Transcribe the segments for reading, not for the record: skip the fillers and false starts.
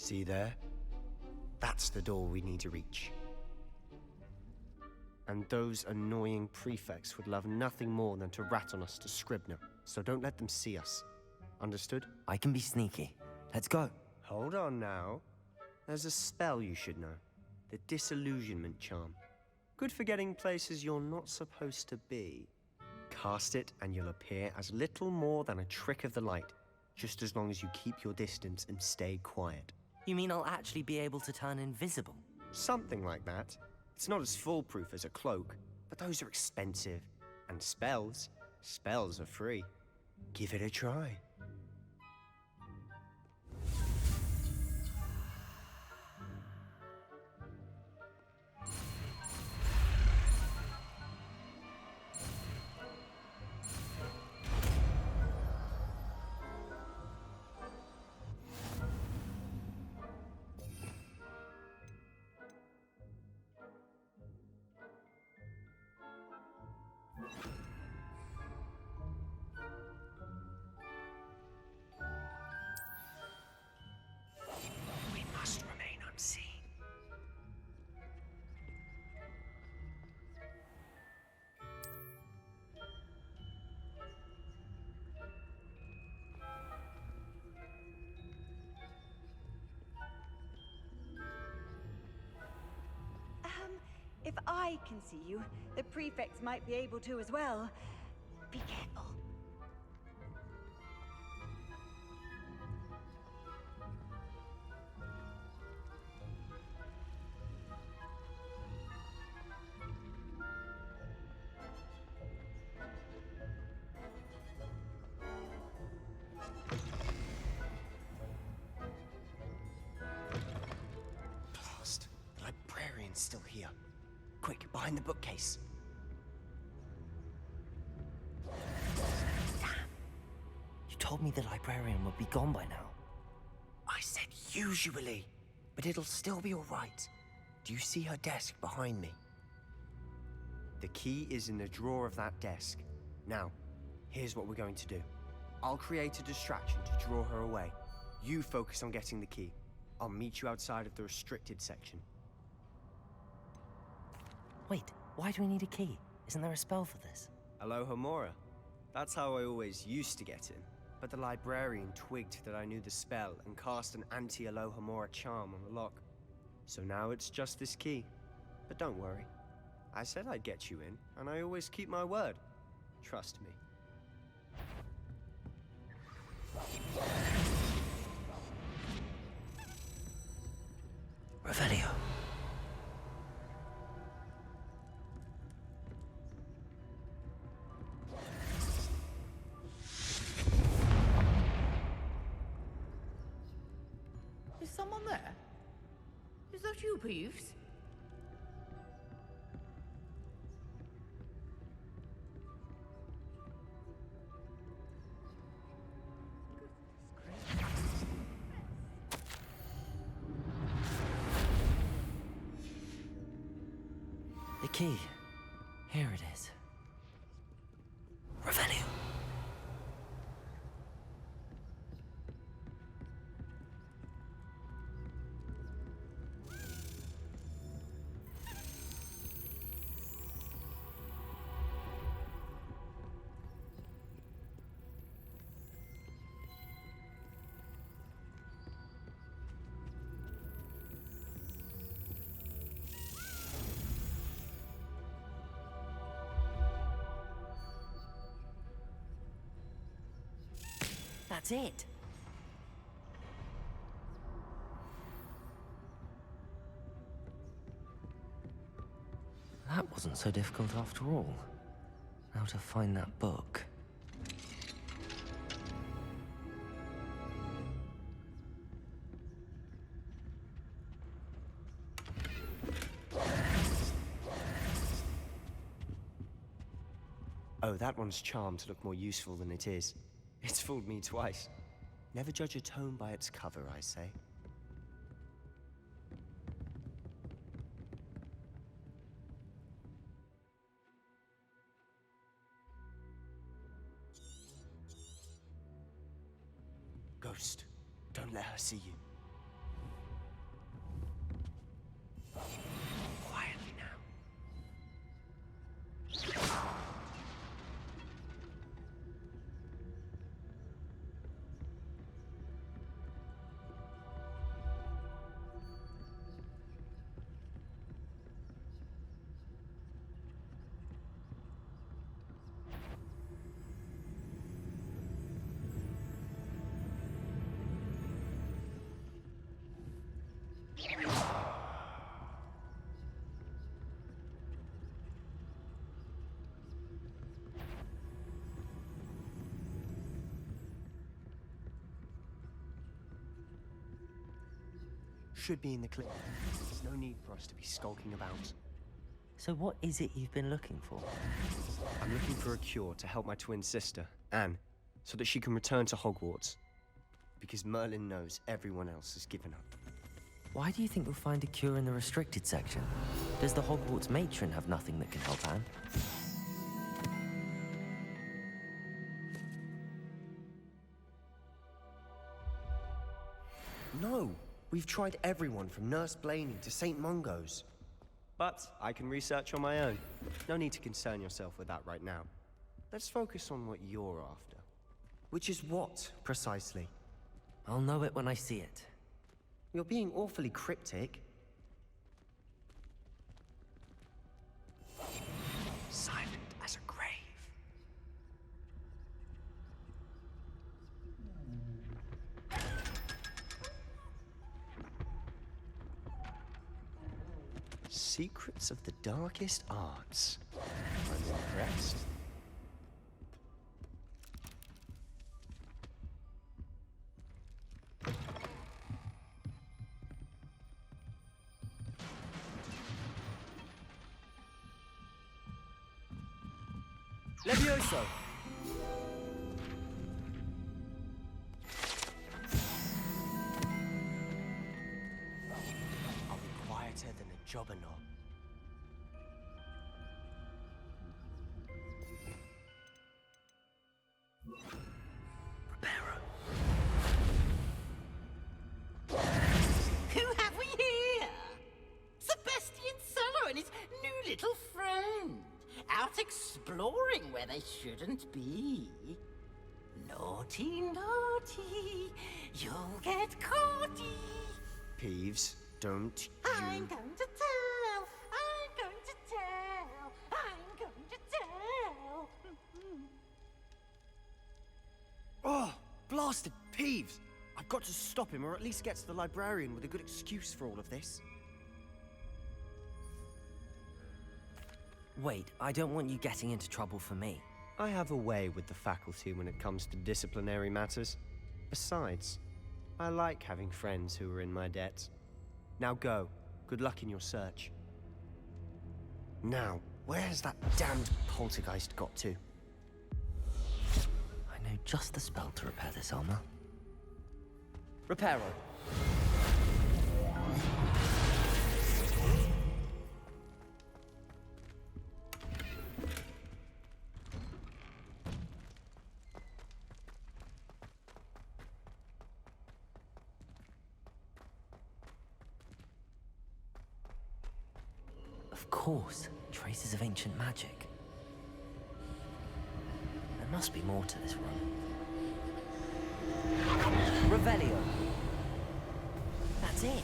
See there? That's the door we need to reach. And those annoying prefects would love nothing more than to rat on us to Scribner, so don't let them see us. Understood? I can be sneaky. Let's go. Hold on now. There's a spell you should know. The Disillusionment Charm. Good for getting places you're not supposed to be. Cast it and you'll appear as little more than a trick of the light, just as long as you keep your distance and stay quiet. You mean I'll actually be able to turn invisible? Something like that. It's not as foolproof as a cloak, but those are expensive. And spells are free. Give it a try. We must remain unseen. If I can see you, the prefects might be able to as well. Be careful. Blast. The librarian's still here. Quick, behind the bookcase. Damn. You told me the librarian would be gone by now. I said usually, but it'll still be all right. Do you see her desk behind me? The key is in the drawer of that desk. Now, here's what we're going to do. I'll create a distraction to draw her away. You focus on getting the key. I'll meet you outside of the restricted section. Wait, why do we need a key? Isn't there a spell for this? Alohomora. That's how I always used to get in. But the librarian twigged that I knew the spell and cast an anti-Alohomora charm on the lock. So now it's just this key. But don't worry. I said I'd get you in, and I always keep my word. Trust me. Revelio. Is someone there? Is that you, Peeves? The key. Here it is. Revelio. That's it. That wasn't so difficult after all. Now to find that book. Oh, that one's charmed to look more useful than it is. It's fooled me twice. Never judge a tome by its cover, I say. Ghost, don't let her see you. should be in the clinic. There's no need for us to be skulking about. So what is it you've been looking for? I'm looking for a cure to help my twin sister, Anne, so that she can return to Hogwarts. Because Merlin knows everyone else has given up. Why do you think you'll find a cure in the restricted section? Does the Hogwarts matron have nothing that can help Anne? No, we've tried everyone from Nurse Blaney to St. Mungo's. But I can research on my own. No need to concern yourself with that right now. Let's focus on what you're after. Which is what, precisely? I'll know it when I see it. You're being awfully cryptic. Silent as a grave. Secrets of the darkest arts. I'm impressed. Levioso! I'll be quieter than a jobberknoll. Who have we here? Sebastian Cello and his new little friend. Out exploring where they shouldn't be. Naughty, naughty, you'll get caughty. Peeves, don't I'm you... going to tell, I'm going to tell, I'm going to tell. Oh, blasted Peeves! I've got to stop him, or at least get to the librarian with a good excuse for all of this. Wait, I don't want you getting into trouble for me. I have a way with the faculty when it comes to disciplinary matters. Besides, I like having friends who are in my debt. Now go. Good luck in your search. Now, where has that damned poltergeist got to? I know just the spell to repair this armor. Reparo. Of course, traces of ancient magic. There must be more to this room. Revelio. That's it.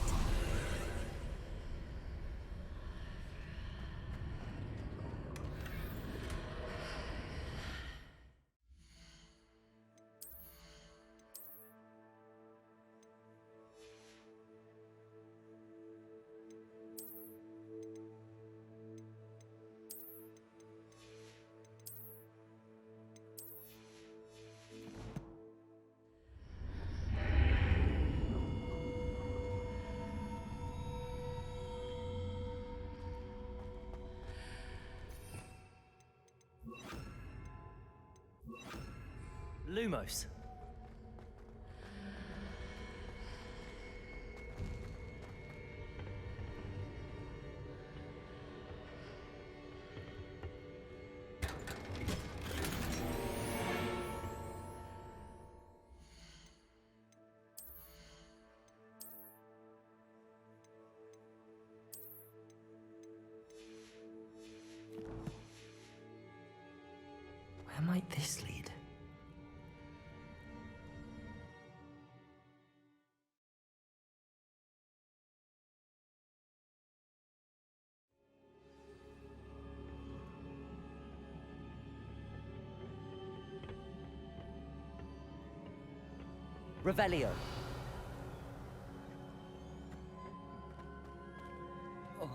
Lumos. Where might this lead? Revelio. Oh.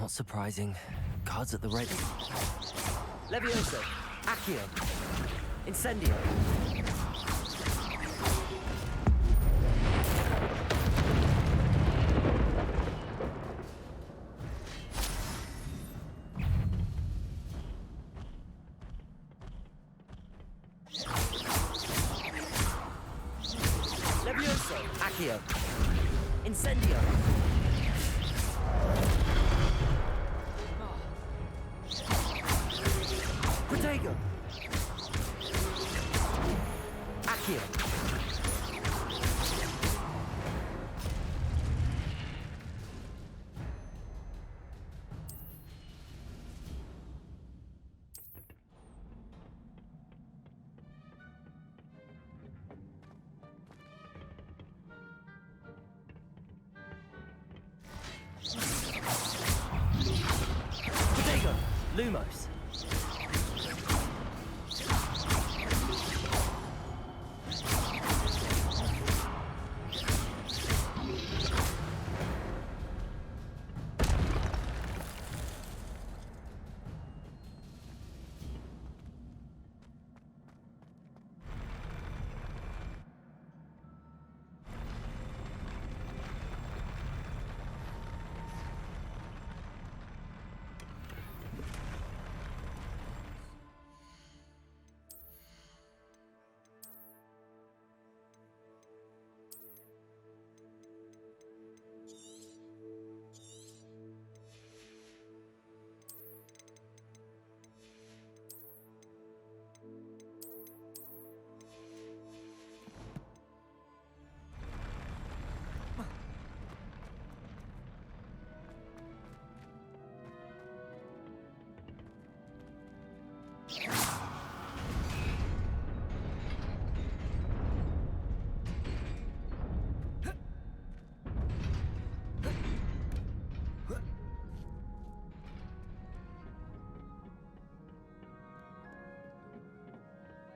not surprising. Guards at the ready. Levioso! Accio! Incendio! Levioso! Accio! Incendio! Protego! Accio! Protego! Lumos!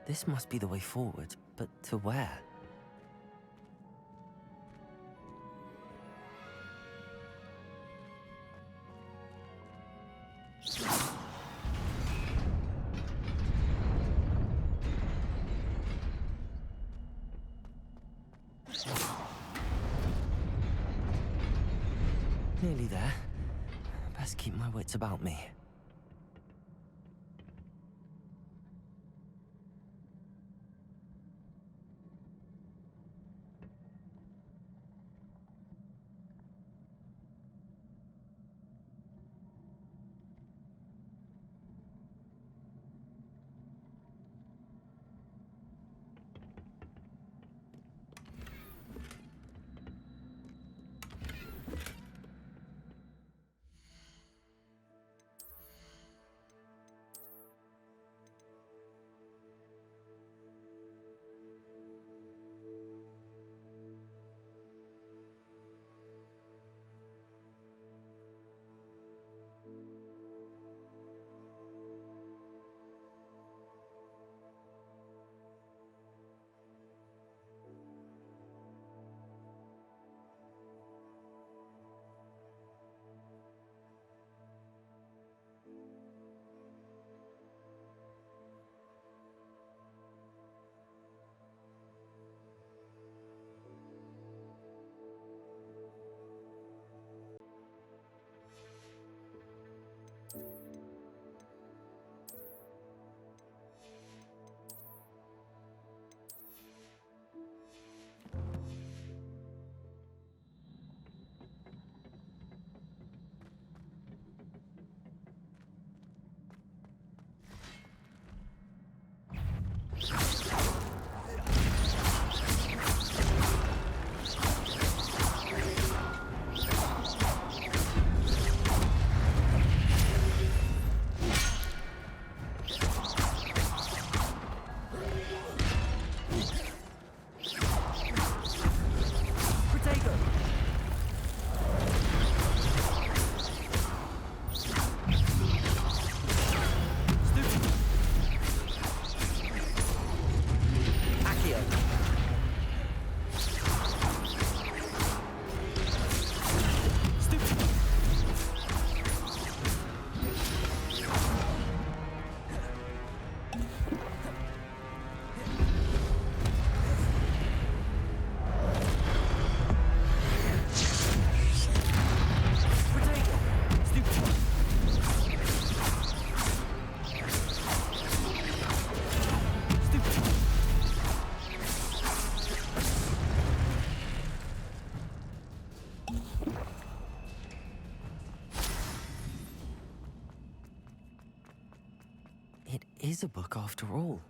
This must be the way forward, but to where? Nearly there. Best keep my wits about me. is a book after all.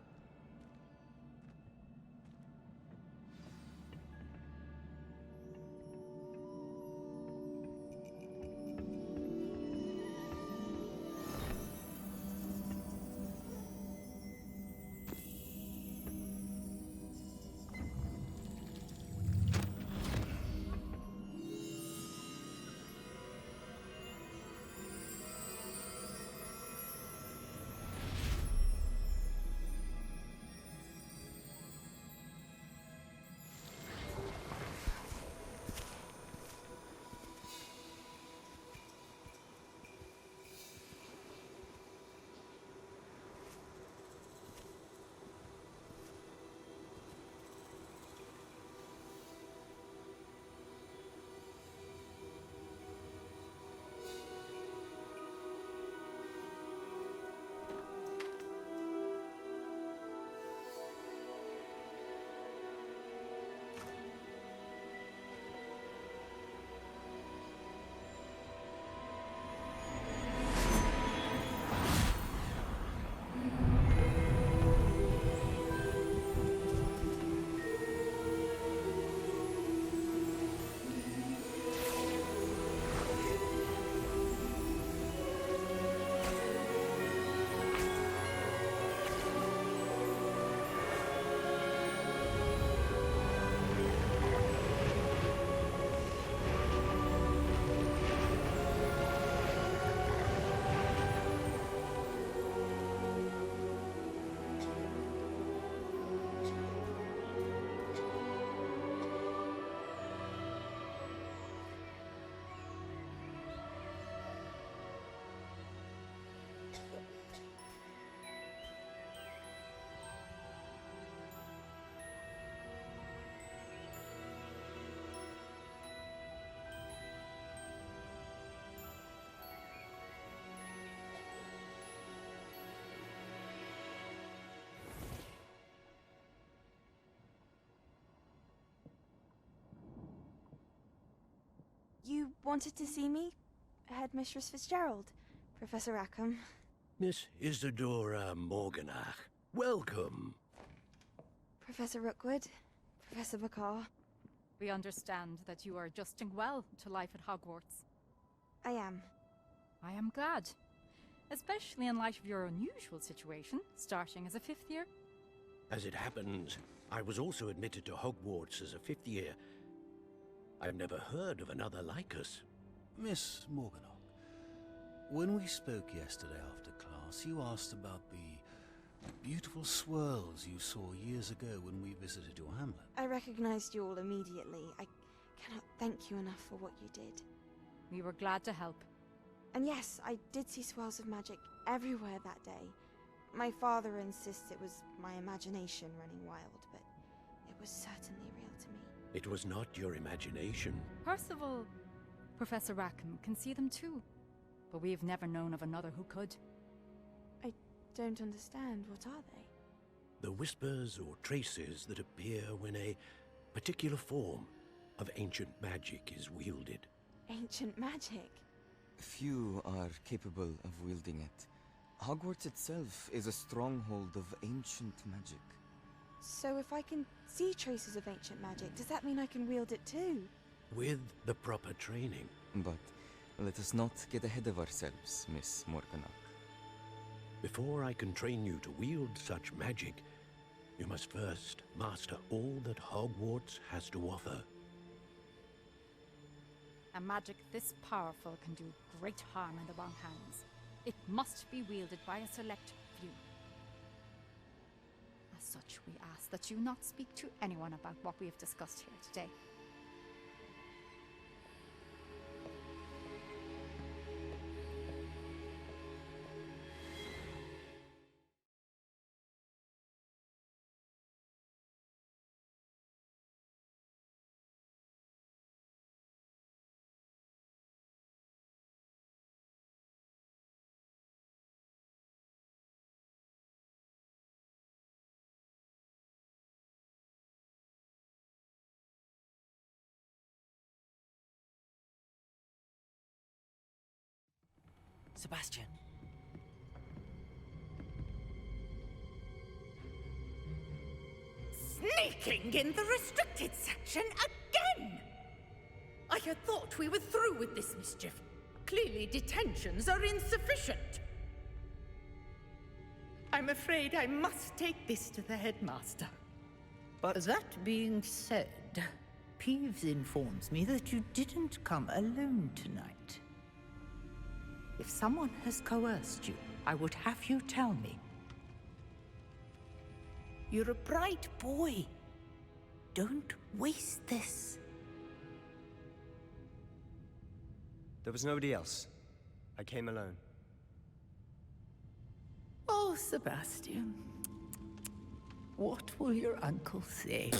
You wanted to see me? Headmistress Fitzgerald, Professor Rackham. Miss Isadora Morganach, welcome. Professor Rookwood, Professor McCaw. We understand that you are adjusting well to life at Hogwarts. I am. I am glad. Especially in light of your unusual situation, starting as a 5th year. As it happens, I was also admitted to Hogwarts as a 5th year. I've never heard of another like us. Miss Morganock, when we spoke yesterday after class, you asked about the beautiful swirls you saw years ago when we visited your hamlet. I recognized you all immediately. I cannot thank you enough for what you did. We were glad to help. And yes, I did see swirls of magic everywhere that day. My father insists it was my imagination running wild, but it was certainly real to me. It was not your imagination. Percival, Professor Rackham can see them too. But we have never known of another who could. I don't understand. What are they? The whispers or traces that appear when a particular form of ancient magic is wielded. Ancient magic? Few are capable of wielding it. Hogwarts itself is a stronghold of ancient magic. So if I can see traces of ancient magic, does that mean I can wield it too? With the proper training. But let us not get ahead of ourselves, Miss Morganock. Before I can train you to wield such magic, you must first master all that Hogwarts has to offer. A magic this powerful can do great harm in the wrong hands. It must be wielded by a select few. As such, we ask that you not speak to anyone about what we have discussed here today. Sebastian. Sneaking in the restricted section again! I had thought we were through with this mischief. Clearly detentions are insufficient. I'm afraid I must take this to the headmaster. But That being said, Peeves informs me that you didn't come alone tonight. If someone has coerced you, I would have you tell me. You're a bright boy. Don't waste this. there was nobody else. I came alone. Oh, Sebastian. What will your uncle say?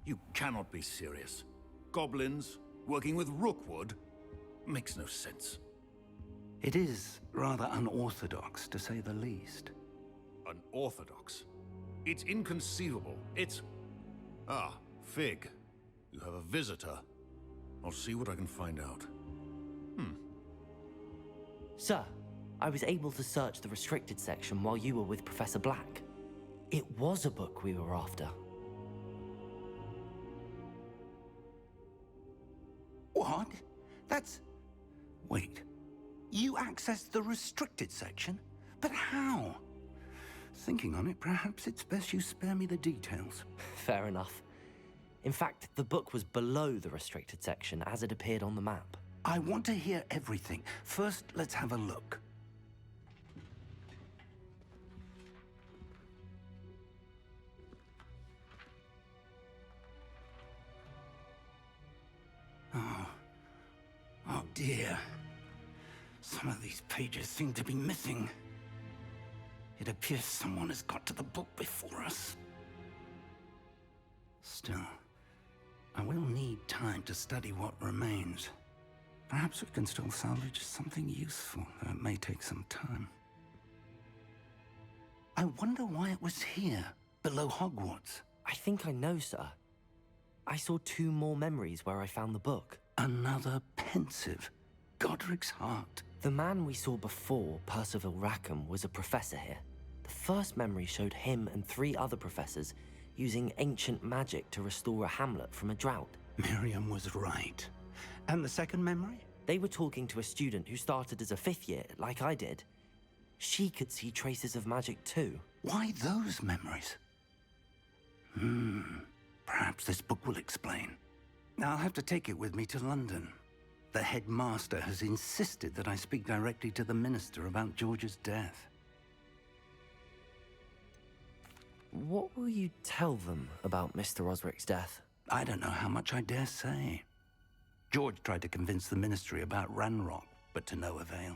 You cannot be serious. Goblins working with Rookwood makes no sense. It is rather unorthodox, to say the least. Unorthodox? It's inconceivable. It's... Ah, Fig. You have a visitor. I'll see what I can find out. Sir, I was able to search the restricted section while you were with Professor Black. It was a book we were after. What? That's... Wait. You accessed the restricted section? But how? Thinking on it, perhaps it's best you spare me the details. Fair enough. In fact, the book was below the restricted section as it appeared on the map. I want to hear everything. First, let's have a look. Oh dear. Some of these pages seem to be missing. It appears someone has got to the book before us. Still, I will need time to study what remains. Perhaps we can still salvage something useful, though it may take some time. I wonder why it was here, below Hogwarts. I think I know, sir. I saw 2 more memories where I found the book. Another pensive. Godric's heart. The man we saw before, Percival Rackham, was a professor here. The first memory showed him and 3 other professors using ancient magic to restore a hamlet from a drought. Miriam was right. And the second memory? They were talking to a student who started as a 5th year, like I did. She could see traces of magic too. Why those memories? Perhaps this book will explain. I'll have to take it with me to London. The headmaster has insisted that I speak directly to the minister about George's death. What will you tell them about Mr. Osric's death? I don't know how much I dare say. George tried to convince the Ministry about Ranrock, but to no avail.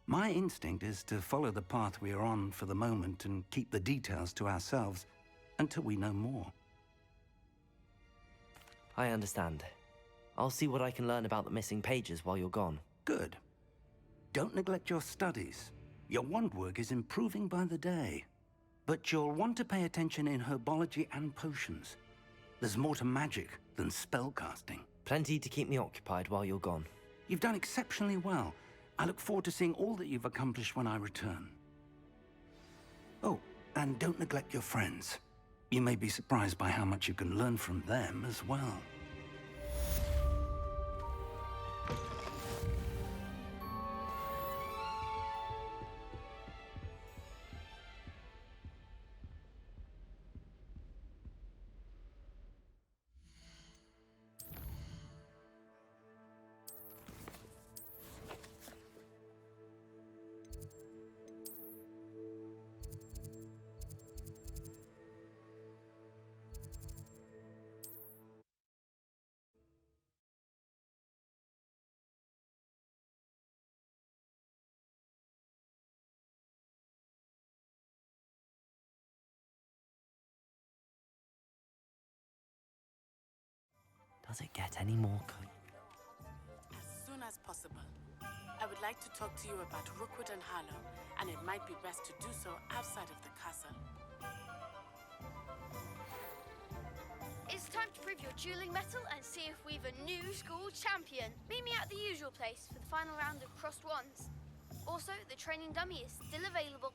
My instinct is to follow the path we are on for the moment and keep the details to ourselves until we know more. I understand. I'll see what I can learn about the missing pages while you're gone. Good. Don't neglect your studies. Your wand work is improving by the day. But you'll want to pay attention in herbology and potions. There's more to magic than spellcasting. Plenty to keep me occupied while you're gone. You've done exceptionally well. I look forward to seeing all that you've accomplished when I return. Oh, and don't neglect your friends. You may be surprised by how much you can learn from them as well. Does it get any more As soon as possible. I would like to talk to you about Rookwood and Harlow, and it might be best to do so outside of the castle. It's time to prove your dueling mettle and see if we've a new school champion. Meet me at the usual place for the final round of crossed wands. Also, the training dummy is still available.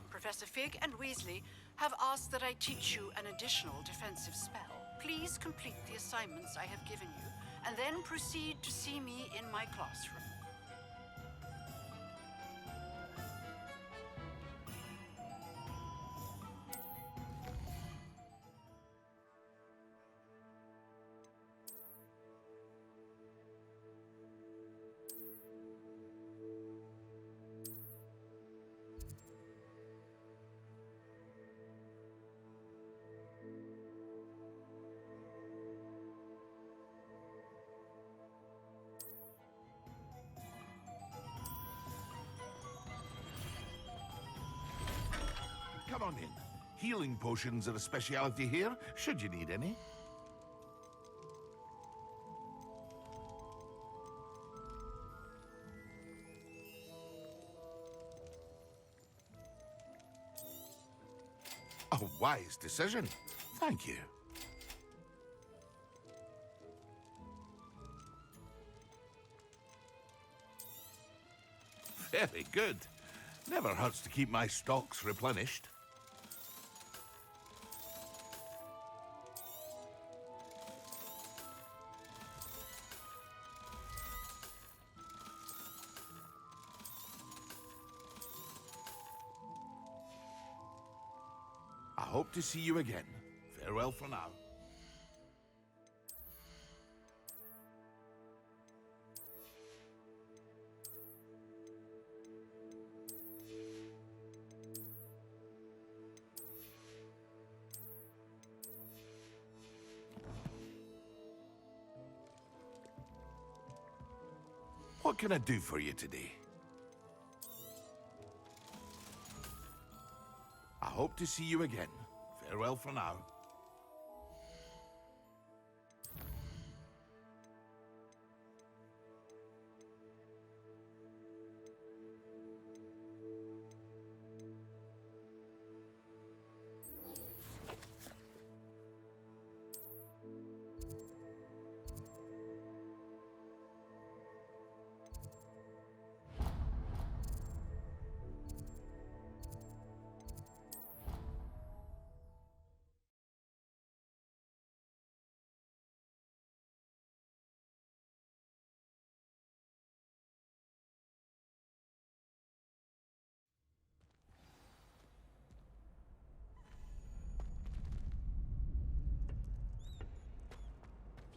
Professor Fig and Weasley have asked that I teach you an additional defensive spell. Please complete the assignments I have given you, and then proceed to see me in my classroom. Come on in. Healing potions are a specialty here, should you need any. A wise decision. Thank you. Very good. Never hurts to keep my stocks replenished. I hope to see you again. Farewell for now. What can I do for you today? I hope to see you again. Farewell for now.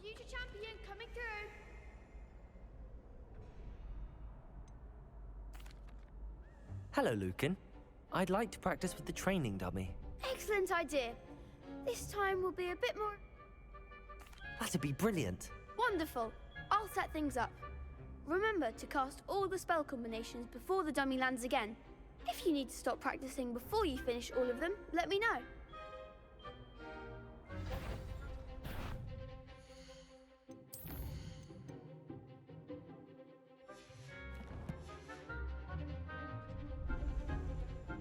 Future champion coming through. Hello, Lucan. I'd like to practice with the training dummy. Excellent idea. This time will be a bit more... That'd be brilliant. Wonderful. I'll set things up. Remember to cast all the spell combinations before the dummy lands again. If you need to stop practicing before you finish all of them, let me know.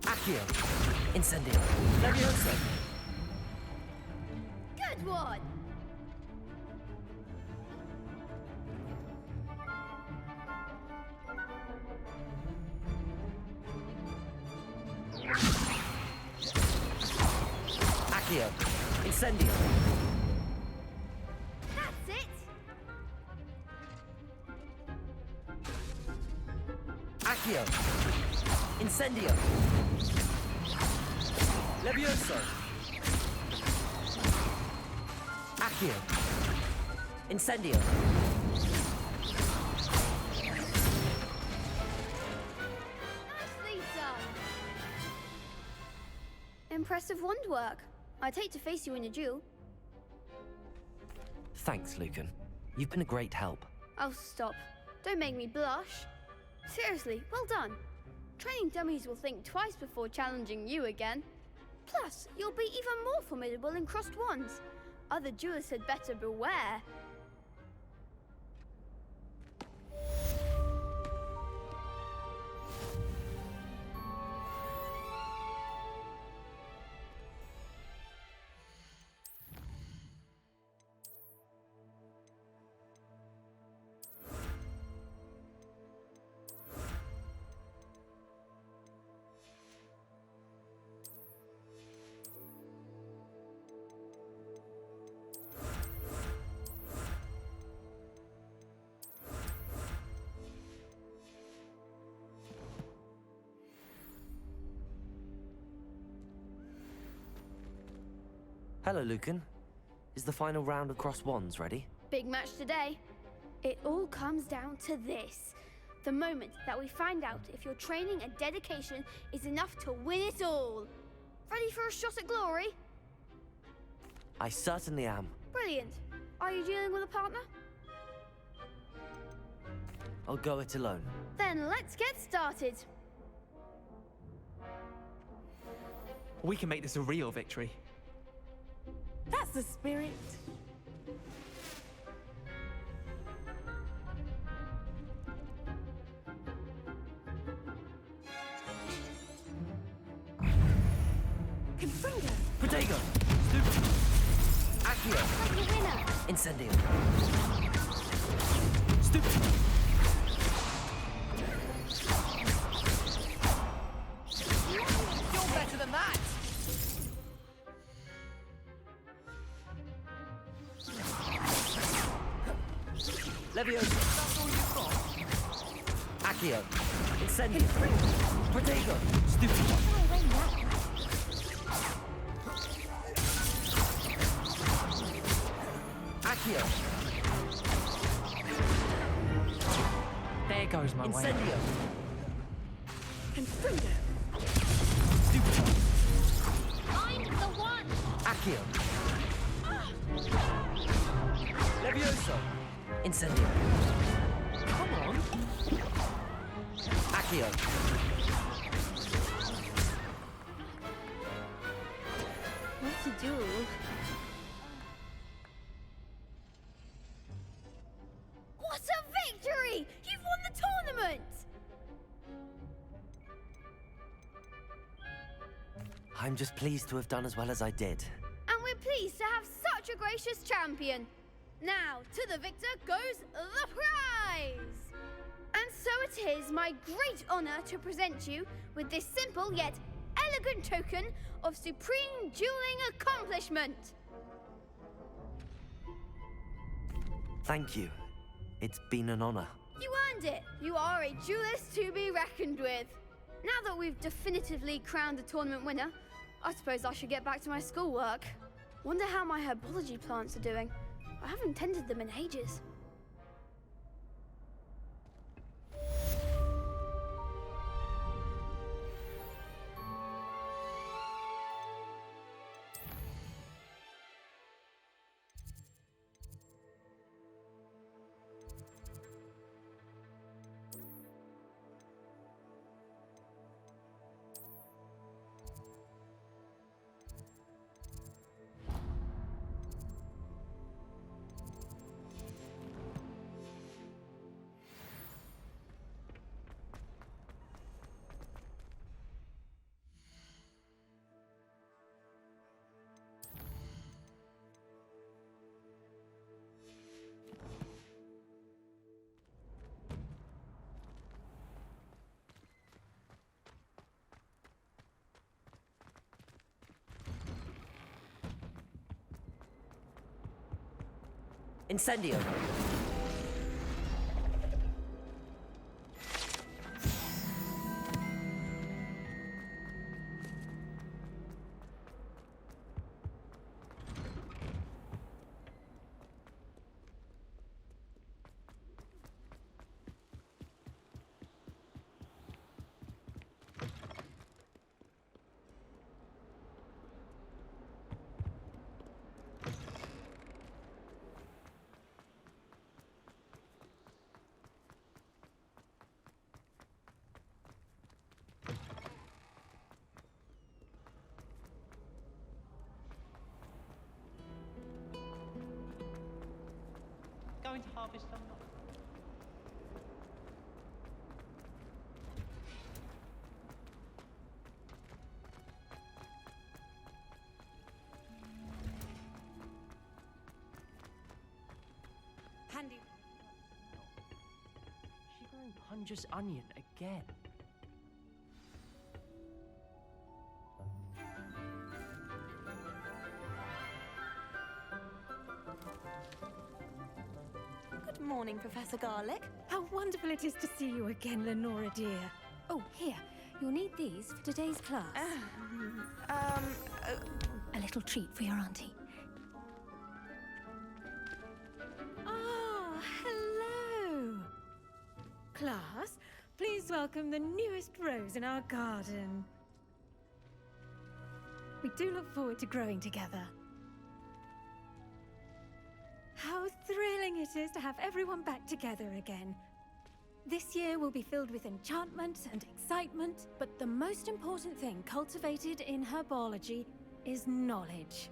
Accio. Incendio. Levioso. Good one! Accio. Incendio. That's it! Accio. Incendio. Levioso. Accio. Incendio. Nicely done! Impressive wand work. I'd hate to face you in a duel. Thanks, Lucan. You've been a great help. Oh, stop. Don't make me blush. Seriously, well done. Training dummies will think twice before challenging you again. Plus, you'll be even more formidable in crossed wands. Other duelists had better beware. Hello, Lucan. Is the final round of cross wands ready? Big match today. It all comes down to this. The moment that we find out if your training and dedication is enough to win it all. Ready for a shot at glory? I certainly am. Brilliant. Are you dealing with a partner? I'll go it alone. Then let's get started. We can make this a real victory. That's the spirit. Confringo. Protego. Stupid. Accio. Like a winner. Incendio. Stupid. You're better than that. Levioso. That's all you've got. Accio. Incendio. Protego. Stupid. Accio. There goes my way. Incendio. Confringo. Stupid. I'm the one. Accio. Levioso. Incendio. Come on. Accio. What to do? What a victory! You've won the tournament! I'm just pleased to have done as well as I did. And we're pleased to have such a gracious champion. Now, to the victor goes the prize! And so it is my great honor to present you with this simple yet elegant token of supreme dueling accomplishment. Thank you. It's been an honor. You earned it. You are a duelist to be reckoned with. Now that we've definitively crowned the tournament winner, I suppose I should get back to my schoolwork. Wonder how my herbology plants are doing. I haven't tended them in ages. Incendio. Going to harvest them. Handy. She growing Punja's onion again. Good morning, Professor Garlic. How wonderful it is to see you again, Lenora dear. Oh, here. You'll need these for today's class. A little treat for your auntie. Ah, hello. Class, please welcome the newest rose in our garden. We do look forward to growing together. How thrilling it is to have everyone back together again. This year will be filled with enchantment and excitement, but the most important thing cultivated in herbology is knowledge.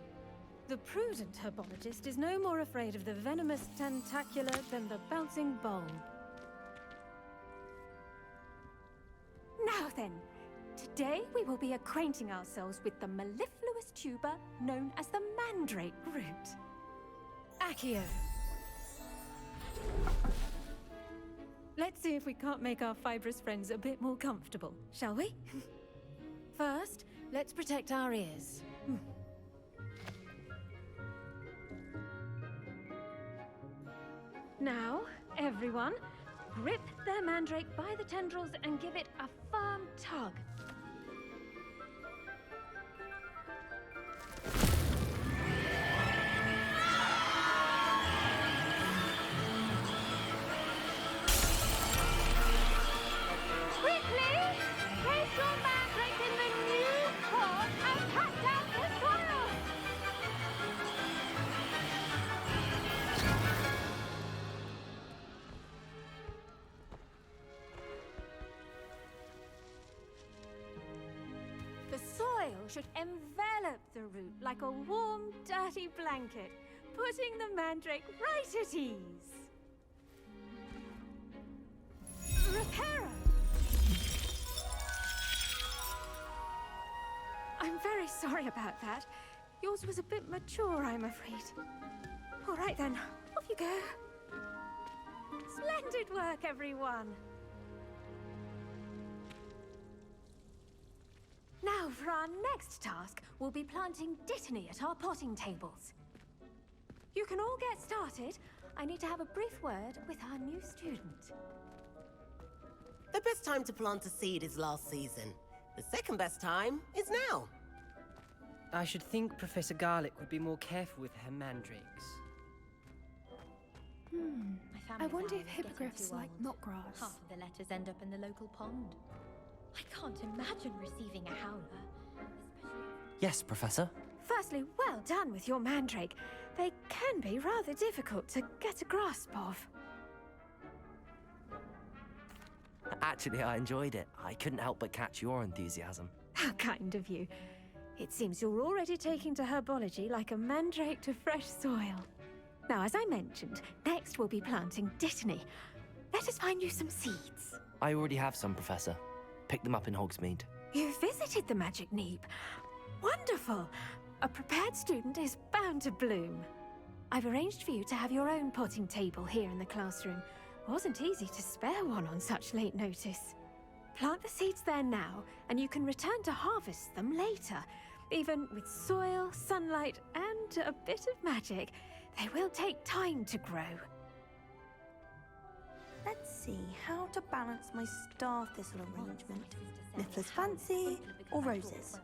The prudent herbologist is no more afraid of the venomous tentacular than the bouncing bulb. Now then, today we will be acquainting ourselves with the mellifluous tuber known as the mandrake root. Accio. Let's see if we can't make our fibrous friends a bit more comfortable, shall we? First, let's protect our ears. Now, everyone, grip their mandrake by the tendrils and give it a firm tug. Should envelop the root like a warm, dirty blanket, putting the mandrake right at ease. Reparo! I'm very sorry about that. Yours was a bit mature, I'm afraid. All right then, off you go. Splendid work, everyone. Now, for our next task, we'll be planting Dittany at our potting tables. You can all get started. I need to have a brief word with our new student. The best time to plant a seed is last season. The second best time is now. I should think Professor Garlic would be more careful with her mandrakes. I wonder if hippogriffs like knotgrass. Half of the letters end up in the local pond. I can't imagine receiving a howler, especially... Yes, Professor? Firstly, well done with your mandrake. They can be rather difficult to get a grasp of. Actually, I enjoyed it. I couldn't help but catch your enthusiasm. How kind of you. It seems you're already taking to herbology like a mandrake to fresh soil. Now, as I mentioned, next we'll be planting Dittany. Let us find you some seeds. I already have some, Professor. Picked them up in Hogsmeade. You visited the Magic Neep. Wonderful! A prepared student is bound to bloom. I've arranged for you to have your own potting table here in the classroom. Wasn't easy to spare one on such late notice. Plant the seeds there now, and you can return to harvest them later. Even with soil, sunlight, and a bit of magic, They will take time to grow. Let's see how to balance my star thistle arrangement. Niffler's fancy or roses?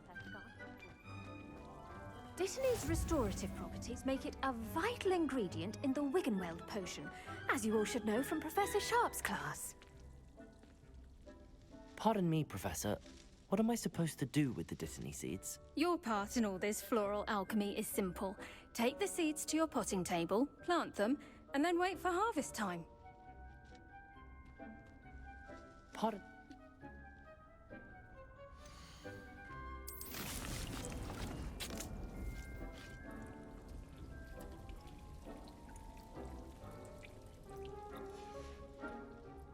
Dittany's restorative properties make it a vital ingredient in the Wiggenweld potion, as you all should know from Professor Sharp's class. Pardon me, Professor. What am I supposed to do with the Dittany seeds? Your part in all this floral alchemy is simple. Take the seeds to your potting table, plant them, and then wait for harvest time. Pardon...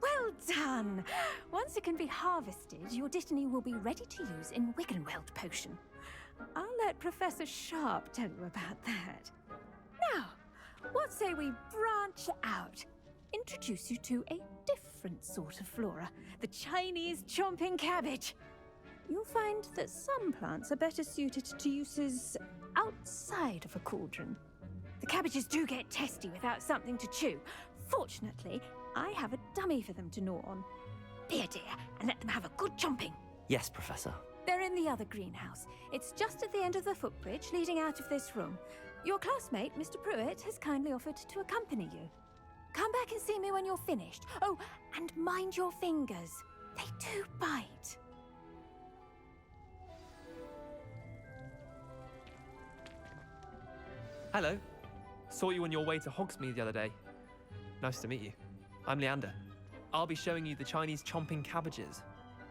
Well done! Once it can be harvested, your Dittany will be ready to use in Wiggenweld potion. I'll let Professor Sharp tell you about that. Now, what say we branch out? Introduce you to a different sort of flora, the Chinese chomping cabbage. You'll find that some plants are better suited to uses outside of a cauldron. The cabbages do get testy without something to chew. Fortunately, I have a dummy for them to gnaw on. Here, dear, and let them have a good chomping. Yes, Professor. They're in the other greenhouse. It's just at the end of the footbridge leading out of this room. Your classmate, Mr. Pruitt, has kindly offered to accompany you. Come back and see me when you're finished. Oh, and mind your fingers. They do bite. Hello. Saw you on your way to Hogsmeade the other day. Nice to meet you. I'm Leander. I'll be showing you the Chinese chomping cabbages.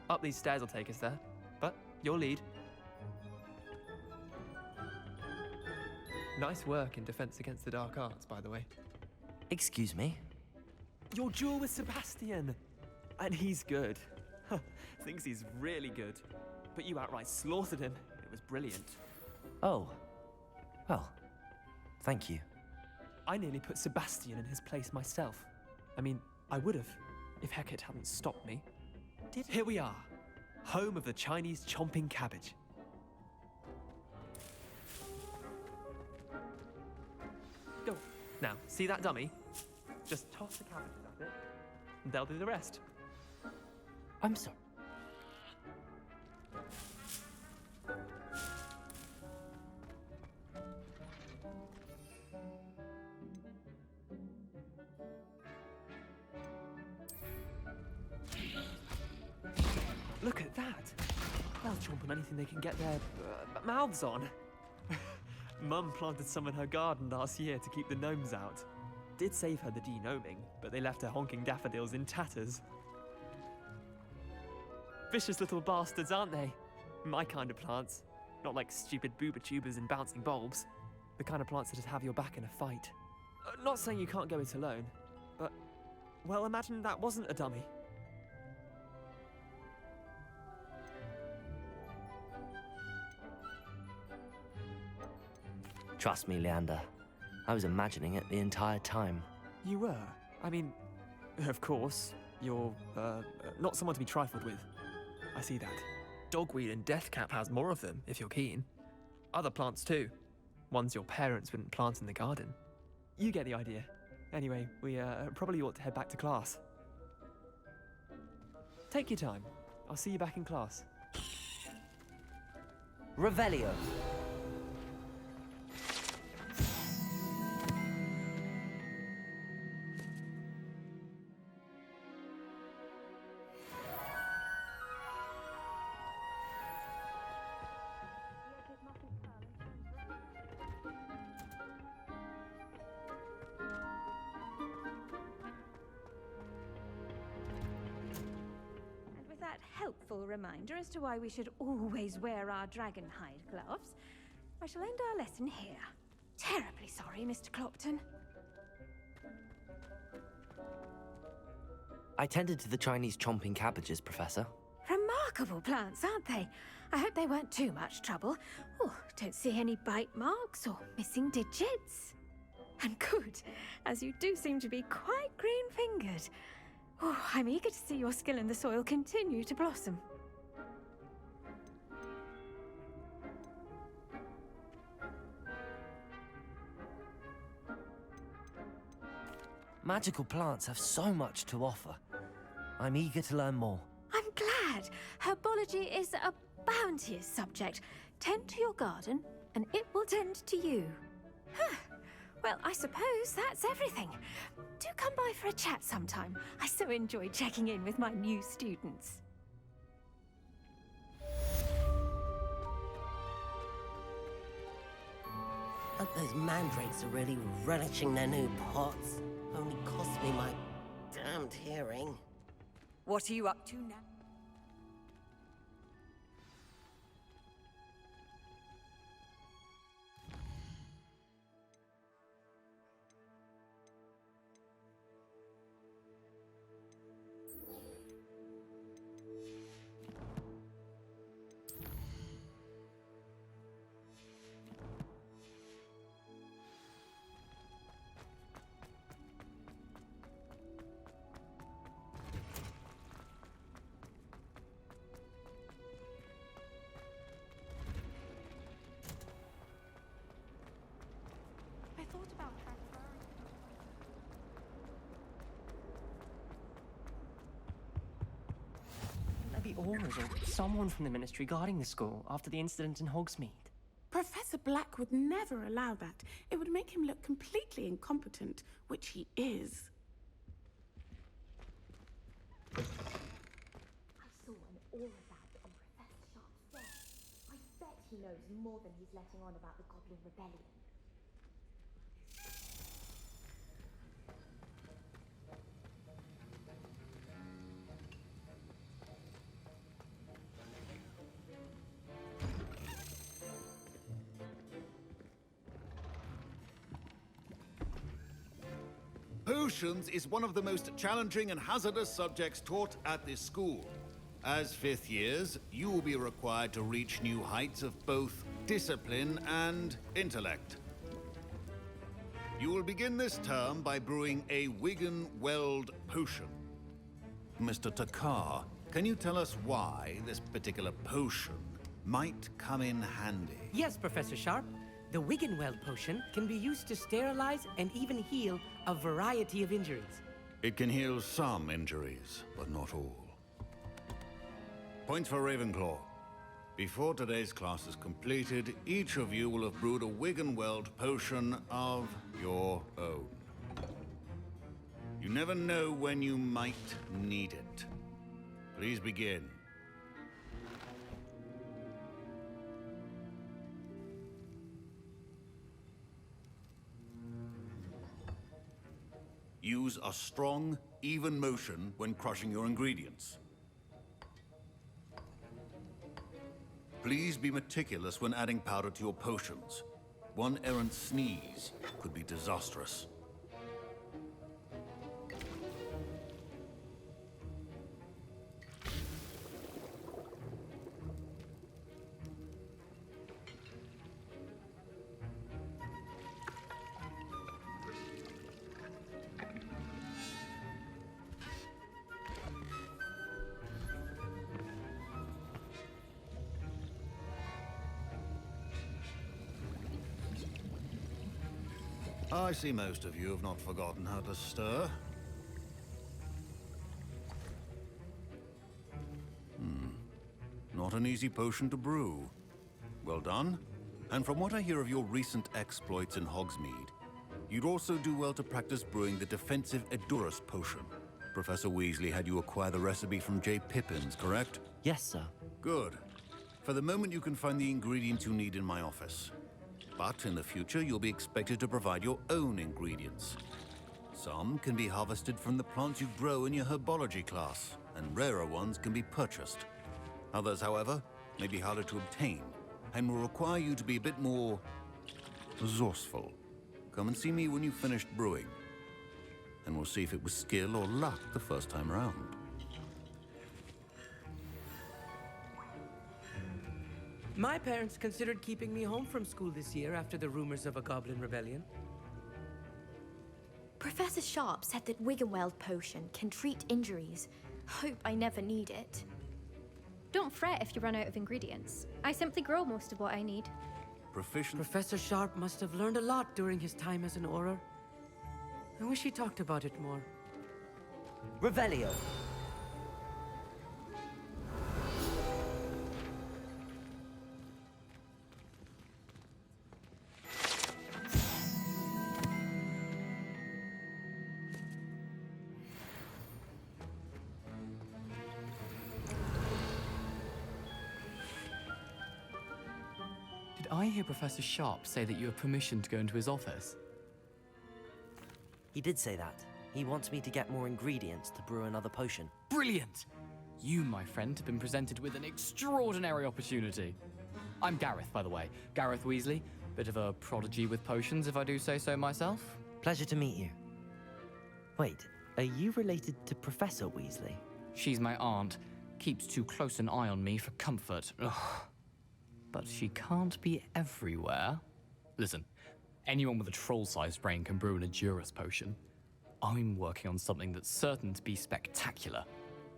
Up these stairs will take us there, but you'll lead. Nice work in Defense Against the Dark Arts, by the way. Excuse me? Your duel with Sebastian! And he's good. Thinks he's really good. But you outright slaughtered him. It was brilliant. Oh. Well, thank you. I nearly put Sebastian in his place myself. I mean, I would have, if Hecate hadn't stopped me. Here we are, home of the Chinese chomping cabbage. Go. Now, see that dummy? Just toss the cabbages at it, and they'll do the rest. I'm sorry. Look at that! They'll chomp on anything they can get their mouths on. Mum planted some in her garden last year to keep the gnomes out. Did save her the de-gnoming, but they left her honking daffodils in tatters. Vicious little bastards, aren't they? My kind of plants. Not like stupid booba tubers and bouncing bulbs. The kind of plants that just have your back in a fight. Not saying you can't go it alone, but, well, imagine that wasn't a dummy. Trust me, Leander. I was imagining it the entire time. You were? I mean, of course, you're, not someone to be trifled with. I see that. Dogweed and deathcap has more of them, if you're keen. Other plants too. Ones your parents wouldn't plant in the garden. You get the idea. Anyway, we, probably ought to head back to class. Take your time. I'll see you back in class. Revelio. Helpful reminder as to why we should always wear our dragonhide gloves, I shall end our lesson here. Terribly sorry, Mr. Clopton. I tended to the Chinese chomping cabbages, Professor. Remarkable plants, aren't they? I hope they weren't too much trouble. Oh, don't see any bite marks or missing digits. And good, as you do seem to be quite green-fingered. Oh, I'm eager to see your skill in the soil continue to blossom. Magical plants have so much to offer. I'm eager to learn more. I'm glad. Herbology is a bounteous subject. Tend to your garden, and it will tend to you. Huh. Well, I suppose that's everything. Do come by for a chat sometime. I so enjoy checking in with my new students. Hope those mandrakes are really relishing their new pots. Only cost me my damned hearing. What are you up to now? I thought about transferring. There be Aurors or someone from the Ministry guarding the school after the incident in Hogsmeade. Professor Black would never allow that. It would make him look completely incompetent, which he is. I saw an aura badge on Professor Sharp's desk. I bet he knows more than he's letting on about the Goblin Rebellion. Potions is one of the most challenging and hazardous subjects taught at this school. As fifth years, you will be required to reach new heights of both discipline and intellect. You will begin this term by brewing a Wigan-Weld potion. Mr. Takar, can you tell us why this particular potion might come in handy? Yes, Professor Sharp. The Wiggenweld potion can be used to sterilize and even heal a variety of injuries. It can heal some injuries, but not all. Points for Ravenclaw. Before today's class is completed, each of you will have brewed a Wiggenweld potion of your own. You never know when you might need it. Please begin. Use a strong, even motion when crushing your ingredients. Please be meticulous when adding powder to your potions. One errant sneeze could be disastrous. I see most of you have not forgotten how to stir. Not an easy potion to brew. Well done. And from what I hear of your recent exploits in Hogsmeade, you'd also do well to practice brewing the defensive Edurus potion. Professor Weasley had you acquire the recipe from J. Pippins, correct? Yes, sir. Good. For the moment, you can find the ingredients you need in my office. But in the future, you'll be expected to provide your own ingredients. Some can be harvested from the plants you grow in your herbology class, and rarer ones can be purchased. Others, however, may be harder to obtain, and will require you to be a bit more resourceful. Come and see me when you've finished brewing, and we'll see if it was skill or luck the first time around. My parents considered keeping me home from school this year after the rumors of a Goblin Rebellion. Professor Sharp said that Wiggenweld potion can treat injuries. Hope I never need it. Don't fret if you run out of ingredients. I simply grow most of what I need. Proficient? Professor Sharp must have learned a lot during his time as an Auror. I wish he talked about it more. Revelio. Did I hear Professor Sharp say that you have permission to go into his office? He did say that. He wants me to get more ingredients to brew another potion. Brilliant! You, my friend, have been presented with an extraordinary opportunity. I'm Gareth, by the way. Gareth Weasley. Bit of a prodigy with potions, if I do say so myself. Pleasure to meet you. Wait, are you related to Professor Weasley? She's my aunt. Keeps too close an eye on me for comfort. Ugh. But she can't be everywhere. Listen, anyone with a troll-sized brain can brew an Adurus potion. I'm working on something that's certain to be spectacular.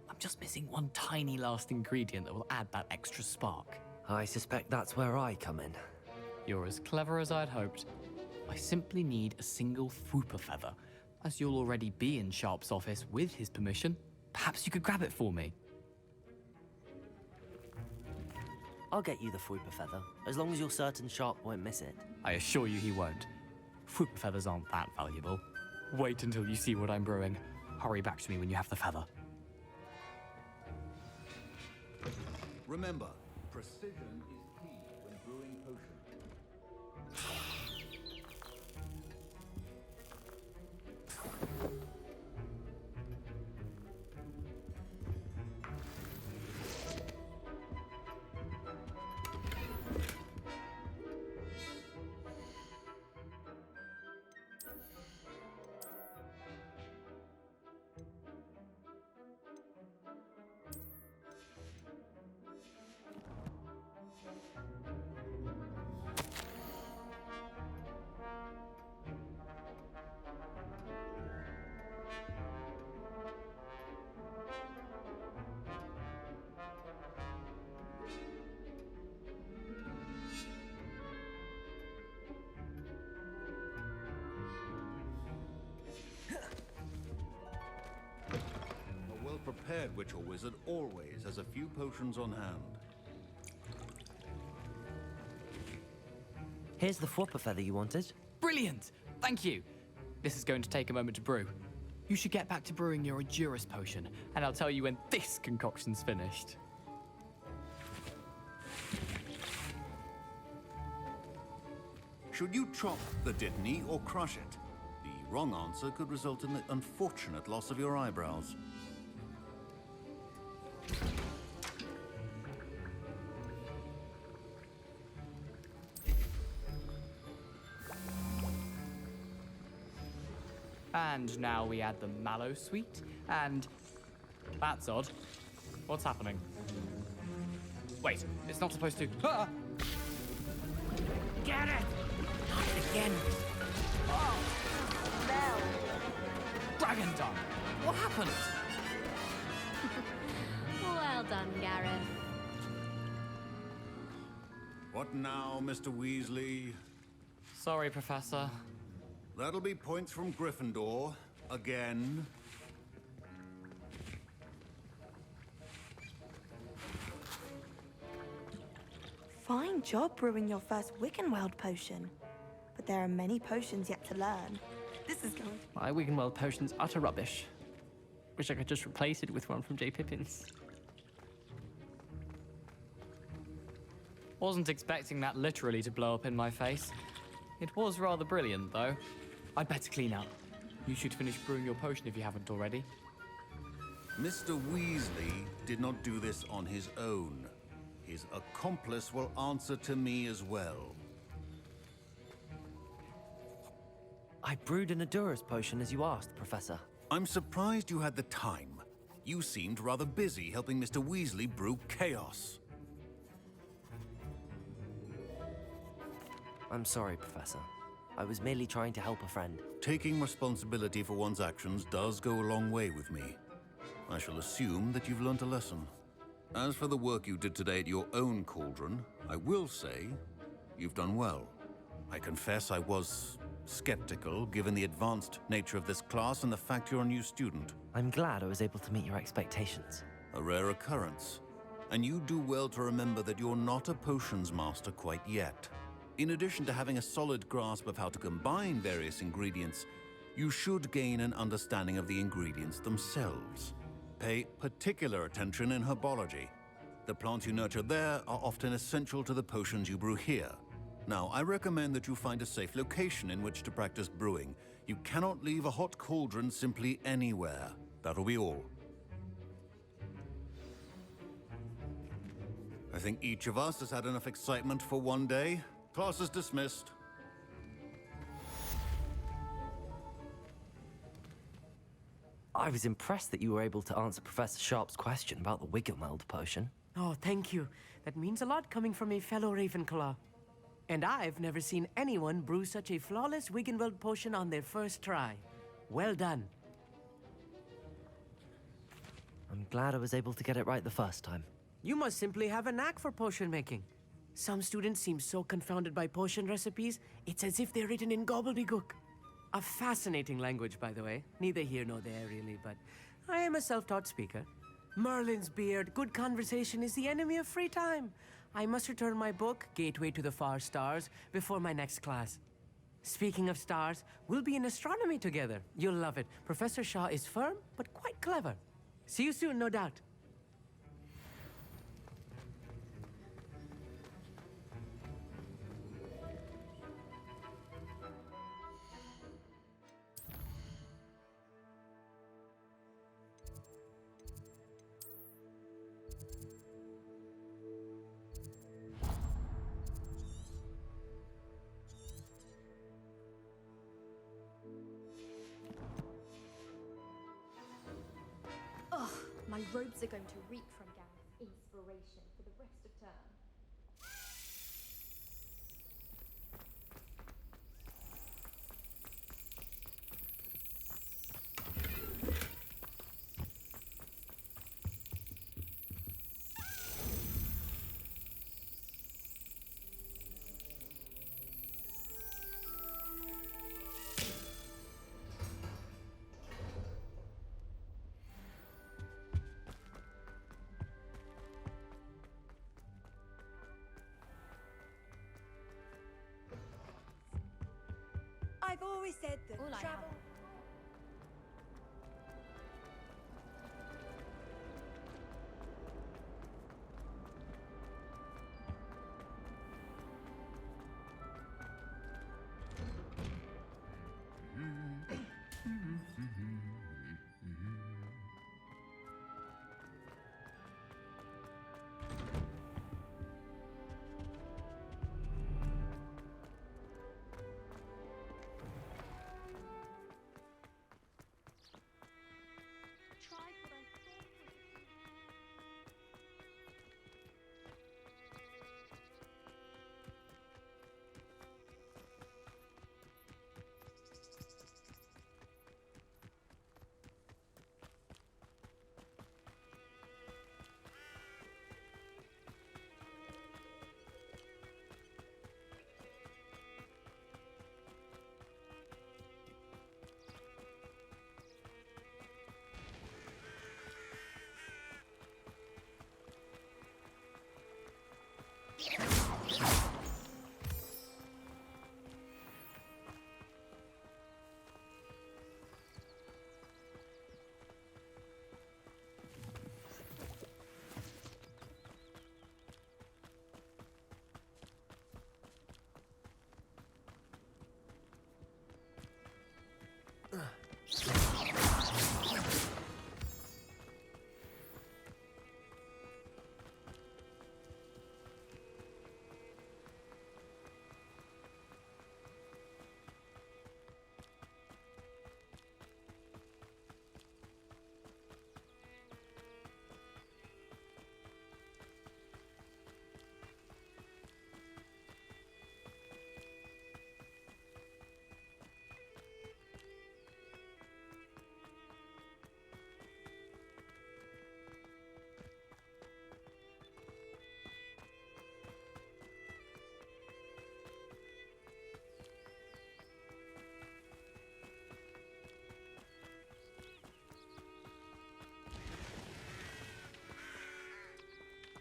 I'm just missing one tiny last ingredient that will add that extra spark. I suspect that's where I come in. You're as clever as I'd hoped. I simply need a single Fwooper feather. As you'll already be in Sharp's office with his permission, perhaps you could grab it for me. I'll get you the Fwooper feather, as long as you're certain Sharp won't miss it. I assure you he won't. Fwooper feathers aren't that valuable. Wait until you see what I'm brewing. Hurry back to me when you have the feather. Remember, precision is key when brewing potions. A well-prepared witch or wizard always has a few potions on hand. Here's the Fwooper feather you wanted. Brilliant! Thank you! This is going to take a moment to brew. You should get back to brewing your Adurus potion, and I'll tell you when this concoction's finished. Should you chop the Dittany or crush it? The wrong answer could result in the unfortunate loss of your eyebrows. And now we add the mallow sweet, and... That's odd. What's happening? Wait, it's not supposed to... Ah! Get it! Not again. Oh! Dragon dung! What happened? Well done, Gareth. What now, Mr. Weasley? Sorry, Professor. That'll be points from Gryffindor. Again. Fine job brewing your first Wiggenweld potion. But there are many potions yet to learn. This is going to... My Wiggenweld potion's utter rubbish. Wish I could just replace it with one from J. Pippin's. Wasn't expecting that literally to blow up in my face. It was rather brilliant, though. I'd better clean up. You should finish brewing your potion if you haven't already. Mr. Weasley did not do this on his own. His accomplice will answer to me as well. I brewed an Adurus potion as you asked, Professor. I'm surprised you had the time. You seemed rather busy helping Mr. Weasley brew chaos. I'm sorry, Professor. I was merely trying to help a friend. Taking responsibility for one's actions does go a long way with me. I shall assume that you've learnt a lesson. As for the work you did today at your own cauldron, I will say you've done well. I confess I was skeptical given the advanced nature of this class and the fact you're a new student. I'm glad I was able to meet your expectations. A rare occurrence. And you do well to remember that you're not a potions master quite yet. In addition to having a solid grasp of how to combine various ingredients, you should gain an understanding of the ingredients themselves. Pay particular attention in herbology. The plants you nurture there are often essential to the potions you brew here. Now, I recommend that you find a safe location in which to practice brewing. You cannot leave a hot cauldron simply anywhere. That'll be all. I think each of us has had enough excitement for one day. Class is dismissed. I was impressed that you were able to answer Professor Sharp's question about the Wiggenweld potion. Oh, thank you. That means a lot coming from a fellow Ravenclaw. And I've never seen anyone brew such a flawless Wiggenweld potion on their first try. Well done. I'm glad I was able to get it right the first time. You must simply have a knack for potion making. Some students seem so confounded by potion recipes, it's as if they're written in gobbledygook. A fascinating language, by the way. Neither here nor there, really, but I am a self-taught speaker. Merlin's beard, good conversation is the enemy of free time. I must return my book, Gateway to the Far Stars, before my next class. Speaking of stars, we'll be in astronomy together. You'll love it. Professor Shaw is firm, but quite clever. See you soon, no doubt. Ugh, my robes are going to reek from Gareth's inspiration for the rest of term. I've always said that All I travel... have.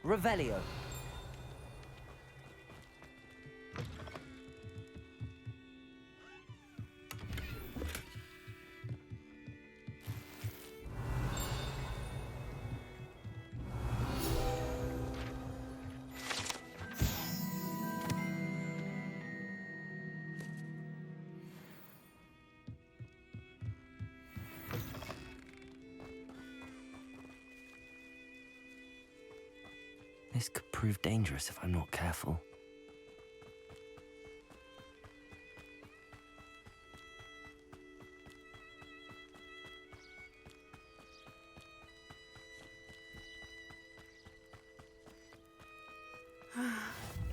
Revelio. This could prove dangerous if I'm not careful.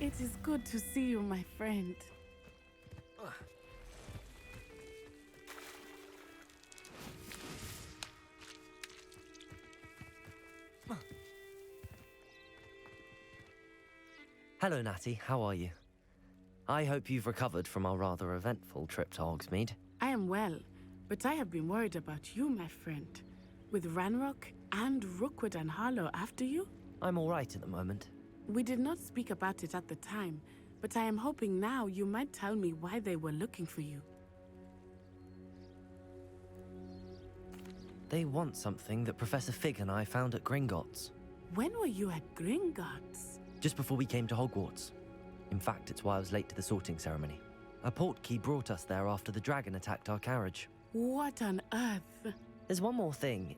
It is good to see you, my friend. Hello, Natty. How are you? I hope you've recovered from our rather eventful trip to Hogsmeade. I am well, but I have been worried about you, my friend. With Ranrock and Rookwood and Harlow after you? I'm all right at the moment. We did not speak about it at the time, but I am hoping now you might tell me why they were looking for you. They want something that Professor Fig and I found at Gringotts. When were you at Gringotts? Just before we came to Hogwarts. In fact, it's why I was late to the sorting ceremony. A portkey brought us there after the dragon attacked our carriage. What on earth? There's one more thing.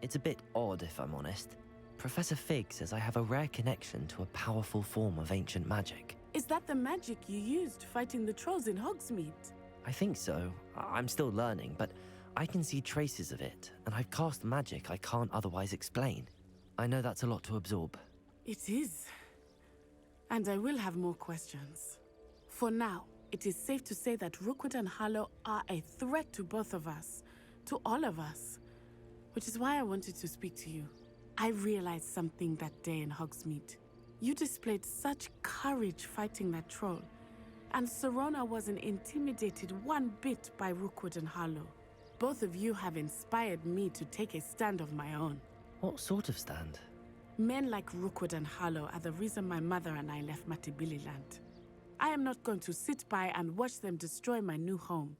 It's a bit odd, if I'm honest. Professor Fig says I have a rare connection to a powerful form of ancient magic. Is that the magic you used fighting the trolls in Hogsmeade? I think so. I'm still learning, but I can see traces of it, and I've cast magic I can't otherwise explain. I know that's a lot to absorb. It is. And I will have more questions. For now, it is safe to say that Rookwood and Harlow are a threat to both of us, to all of us. Which is why I wanted to speak to you. I realized something that day in Hogsmeade. You displayed such courage fighting that troll, and Serona wasn't intimidated one bit by Rookwood and Harlow. Both of you have inspired me to take a stand of my own. What sort of stand? Men like Rookwood and Harlow are the reason my mother and I left Matibili Land. I am not going to sit by and watch them destroy my new home.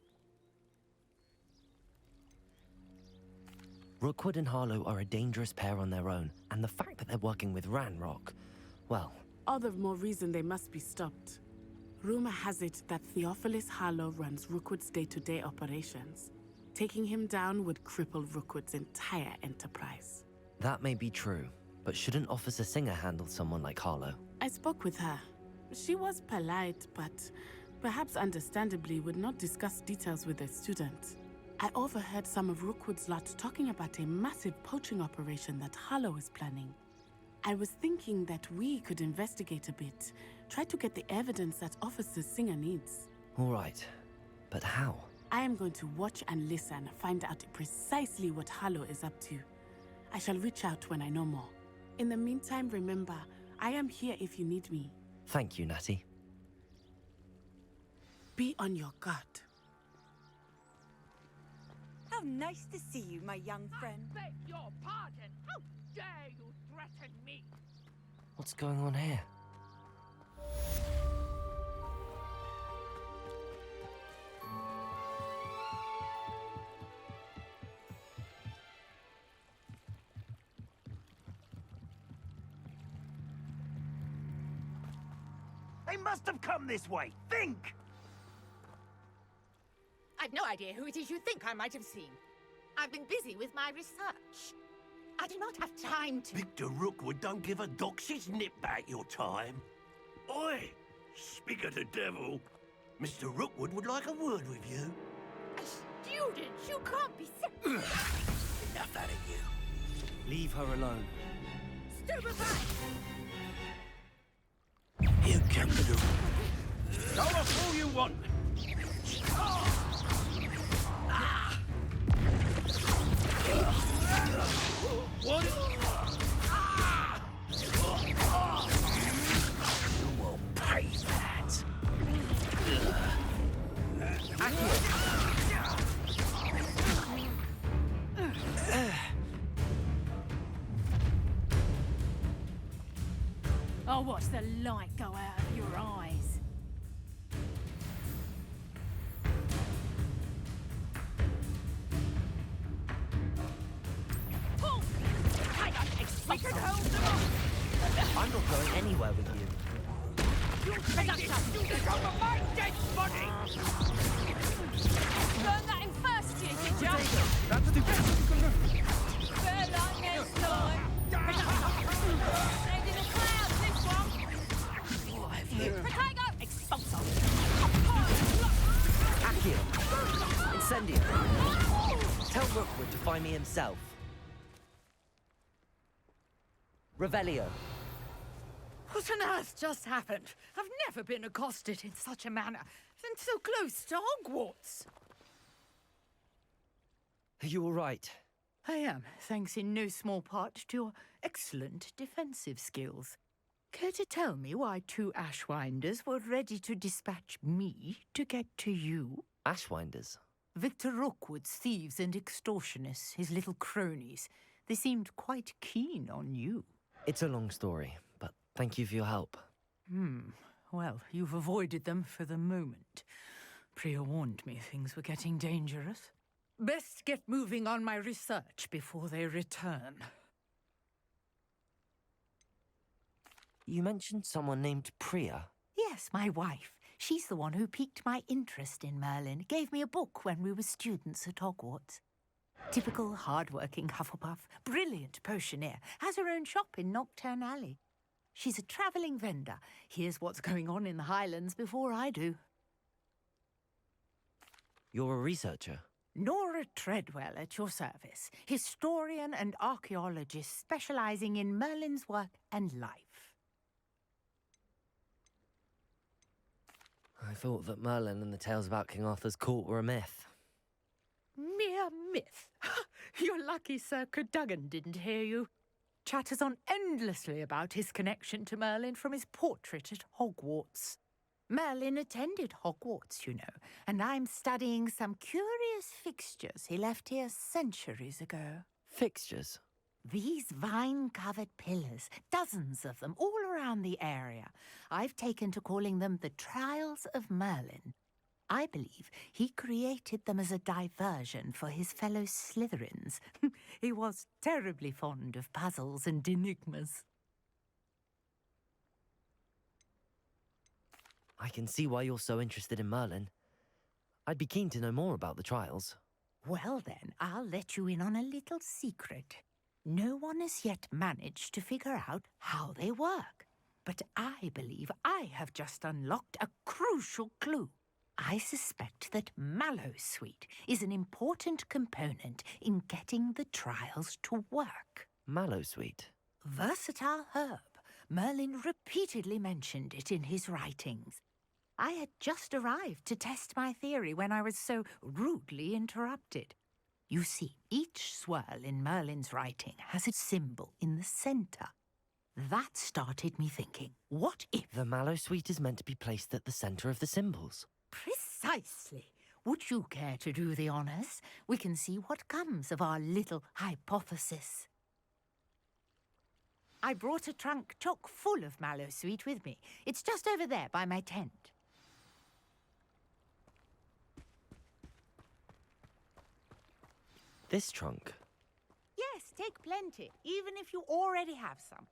Rookwood and Harlow are a dangerous pair on their own, and the fact that they're working with Ranrock, well... All the more reason they must be stopped. Rumor has it that Theophilus Harlow runs Rookwood's day-to-day operations. Taking him down would cripple Rookwood's entire enterprise. That may be true, but shouldn't Officer Singer handle someone like Harlow? I spoke with her. She was polite, but perhaps understandably would not discuss details with a student. I overheard some of Rookwood's lot talking about a massive poaching operation that Harlow is planning. I was thinking that we could investigate a bit, try to get the evidence that Officer Singer needs. All right, but how? I am going to watch and listen, find out precisely what Harlow is up to. I shall reach out when I know more. In the meantime, remember, I am here if you need me. Thank you, Natty. Be on your guard. How nice to see you, my young friend. I beg your pardon. How dare you threaten me? What's going on here? They must have come this way. Think! I've no idea who it is you think I might have seen. I've been busy with my research. I do not have time to... Victor Rookwood don't give a doxy's nip back your time. Oi! Speak of the devil. Mr. Rookwood would like a word with you. A student? You can't be... Enough out of you. Leave her alone. Stupefy! You come to the... Go off all you want. What? You will pay that. I'll watch the light go out of your eyes. Pull! We can hold them off! I'm not going anywhere with you. You'll take this! You become my dead body! Learn that in first year, did ya? That's the Bear like next time! Head in the clouds, this one! What have you? Potato! Expulso! Accio! Incendio! Tell Rookwood to find me himself. Revelio. What on earth just happened? I've never been accosted in such a manner, and so close to Hogwarts. Are you all right? I am, thanks in no small part to your excellent defensive skills. Care to tell me why 2 Ashwinders were ready to dispatch me to get to you? Ashwinders? Victor Rookwood's thieves and extortionists, his little cronies. They seemed quite keen on you. It's a long story, but thank you for your help. Well, you've avoided them for the moment. Priya warned me things were getting dangerous. Best get moving on my research before they return. You mentioned someone named Priya. Yes, my wife. She's the one who piqued my interest in Merlin. Gave me a book when we were students at Hogwarts. Typical hard-working Hufflepuff, brilliant potioneer, has her own shop in Nocturne Alley. She's a travelling vendor. Hears what's going on in the Highlands before I do. You're a researcher? Nora Treadwell at your service, historian and archaeologist specialising in Merlin's work and life. I thought that Merlin and the tales about King Arthur's court were a myth. Mere myth. You're lucky Sir Cadogan didn't hear you. Chatters on endlessly about his connection to Merlin from his portrait at Hogwarts. Merlin attended Hogwarts, you know, and I'm studying some curious fixtures he left here centuries ago. Fixtures? These vine-covered pillars, dozens of them, all around the area. I've taken to calling them the Trials of Merlin. I believe he created them as a diversion for his fellow Slytherins. He was terribly fond of puzzles and enigmas. I can see why you're so interested in Merlin. I'd be keen to know more about the trials. Well then, I'll let you in on a little secret. No one has yet managed to figure out how they work. But I believe I have just unlocked a crucial clue. I suspect that Mallowsweet is an important component in getting the trials to work. Mallowsweet? Versatile herb. Merlin repeatedly mentioned it in his writings. I had just arrived to test my theory when I was so rudely interrupted. You see, each swirl in Merlin's writing has a symbol in the centre. That started me thinking, what if... The Mallowsweet is meant to be placed at the centre of the symbols. Precisely. Would you care to do the honours? We can see what comes of our little hypothesis. I brought a trunk chock full of Mallowsweet with me. It's just over there by my tent. This trunk? Yes, take plenty, even if you already have some.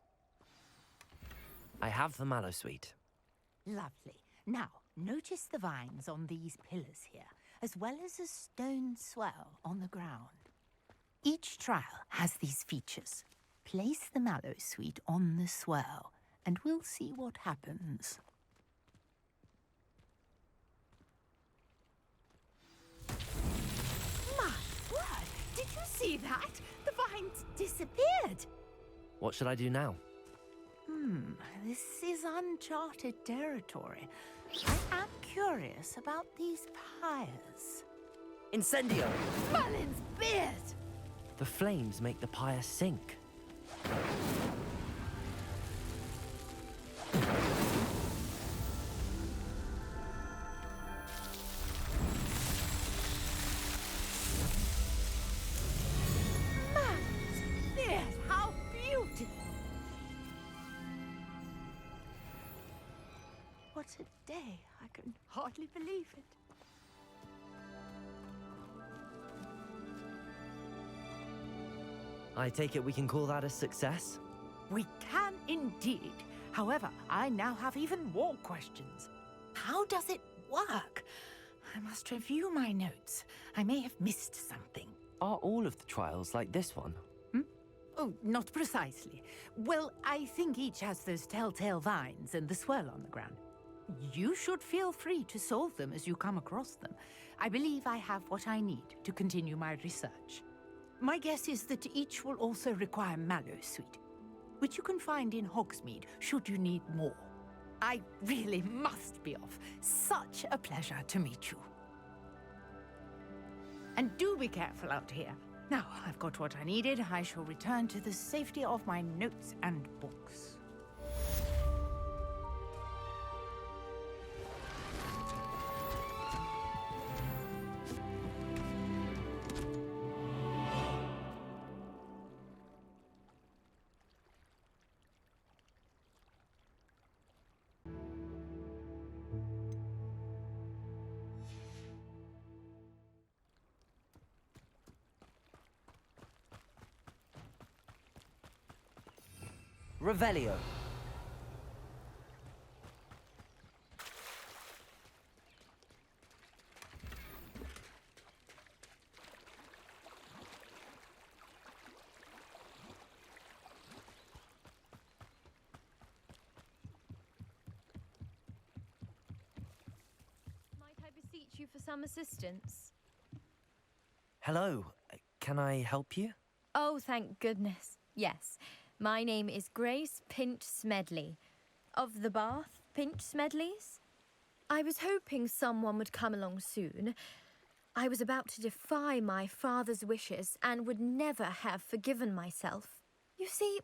I have the Mallowsweet. Lovely. Now, notice the vines on these pillars here, as well as a stone swell on the ground. Each trial has these features. Place the Mallowsweet on the swell, and we'll see what happens. My word! Did you see that? The vines disappeared! What should I do now? This is uncharted territory. I am curious about these pyres. Incendio! Merlin's beard! The flames make the pyre sink. Merlin's beard! How beautiful! a day. I can hardly believe it. I take it we can call that a success? We can indeed. However, I now have even more questions. How does it work? I must review my notes. I may have missed something. Are all of the trials like this one? Oh, not precisely. Well, I think each has those telltale vines and the swirl on the ground. You should feel free to solve them as you come across them. I believe I have what I need to continue my research. My guess is that each will also require Mallowsweet, which you can find in Hogsmeade should you need more. I really must be off. Such a pleasure to meet you. And do be careful out here. Now I've got what I needed, I shall return to the safety of my notes and books. Revelio. Might I beseech you for some assistance? Hello. Can I help you? Oh, thank goodness. Yes. My name is Grace Pinch Smedley, of the Bath Pinch Smedleys. I was hoping someone would come along soon. I was about to defy my father's wishes and would never have forgiven myself. You see,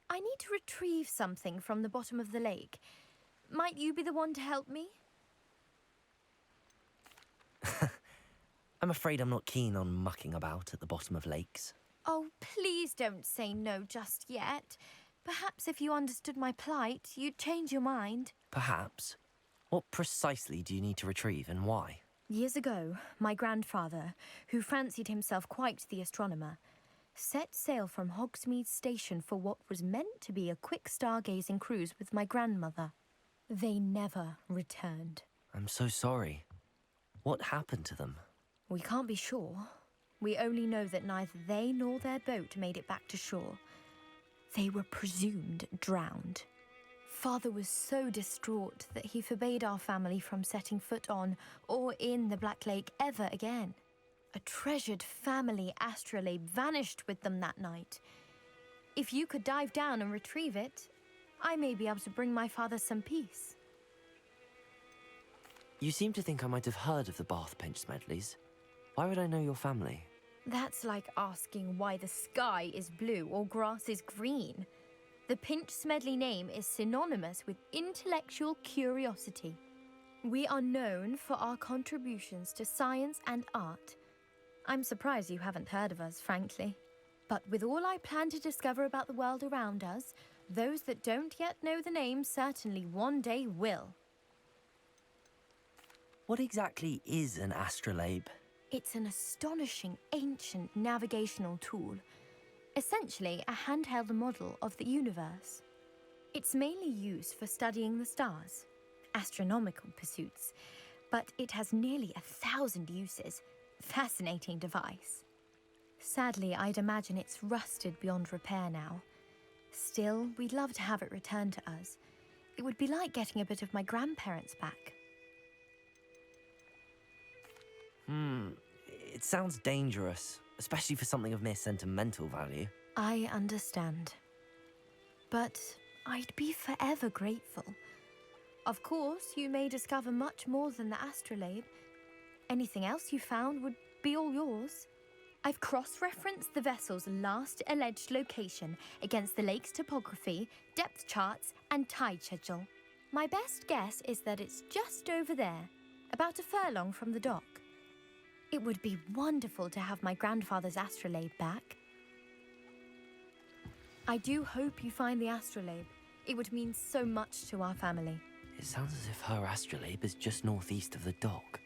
I need to retrieve something from the bottom of the lake. Might you be the one to help me? I'm afraid I'm not keen on mucking about at the bottom of lakes. Oh, please don't say no just yet. Perhaps if you understood my plight, you'd change your mind. Perhaps. What precisely do you need to retrieve and why? Years ago, my grandfather, who fancied himself quite the astronomer, set sail from Hogsmeade Station for what was meant to be a quick stargazing cruise with my grandmother. They never returned. I'm so sorry. What happened to them? We can't be sure. We only know that neither they nor their boat made it back to shore. They were presumed drowned. Father was so distraught that he forbade our family from setting foot on or in the Black Lake ever again. A treasured family astrolabe vanished with them that night. If you could dive down and retrieve it, I may be able to bring my father some peace. You seem to think I might have heard of the Bath Pinch Smedleys. Why would I know your family? That's like asking why the sky is blue or grass is green. The Pinch Smedley name is synonymous with intellectual curiosity. We are known for our contributions to science and art. I'm surprised you haven't heard of us, frankly. But with all I plan to discover about the world around us, those that don't yet know the name certainly one day will. What exactly is an astrolabe? It's an astonishing ancient navigational tool. Essentially, a handheld model of the universe. It's mainly used for studying the stars, astronomical pursuits, but it has nearly 1,000 uses. Fascinating device. Sadly, I'd imagine it's rusted beyond repair now. Still, we'd love to have it returned to us. It would be like getting a bit of my grandparents back. It sounds dangerous, especially for something of mere sentimental value. I understand. But I'd be forever grateful. Of course, you may discover much more than the astrolabe. Anything else you found would be all yours. I've cross-referenced the vessel's last alleged location against the lake's topography, depth charts, and tide schedule. My best guess is that it's just over there, about a furlong from the dock. It would be wonderful to have my grandfather's astrolabe back. I do hope you find the astrolabe. It would mean so much to our family. It sounds as if her astrolabe is just northeast of the dock.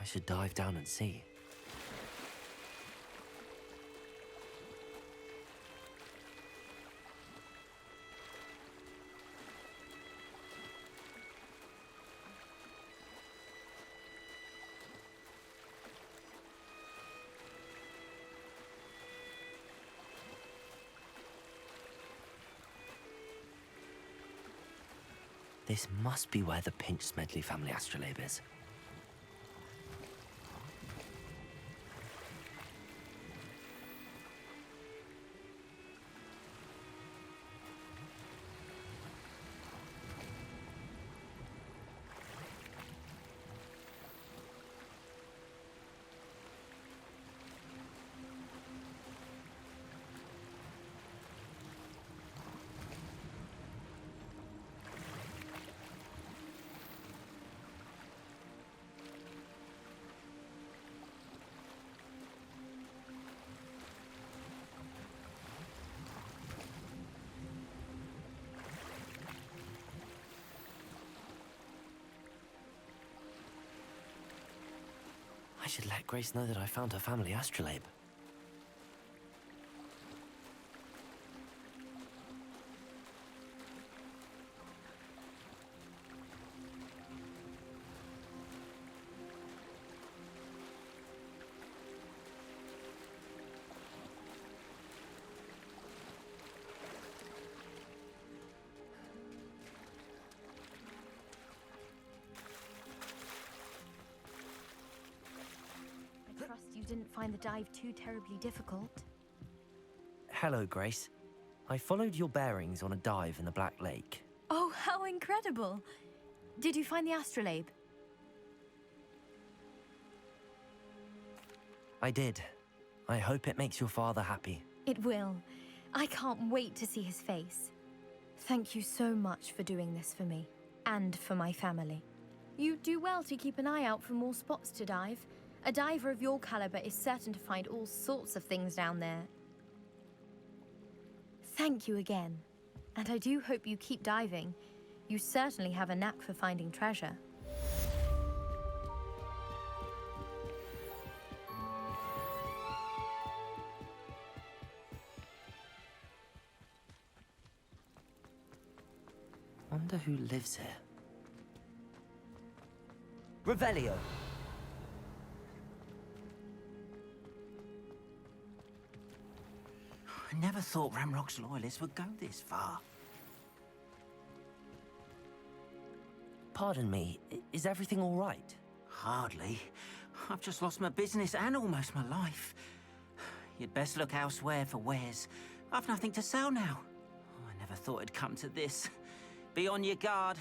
I should dive down and see. This must be where the Pinch Smedley family astrolabe is. I should let Grace know that I found her family astrolabe. I trust you didn't find the dive too terribly difficult. Hello, Grace. I followed your bearings on a dive in the Black Lake. Oh, how incredible! Did you find the astrolabe? I did. I hope it makes your father happy. It will. I can't wait to see his face. Thank you so much for doing this for me, and for my family. You do well to keep an eye out for more spots to dive. A diver of your caliber is certain to find all sorts of things down there. Thank you again. And I do hope you keep diving. You certainly have a knack for finding treasure. Wonder who lives here. Revelio. I never thought Ramrock's loyalists would go this far. Pardon me, is everything all right? Hardly. I've just lost my business and almost my life. You'd best look elsewhere for wares. I've nothing to sell now. Oh, I never thought it'd come to this. Be on your guard.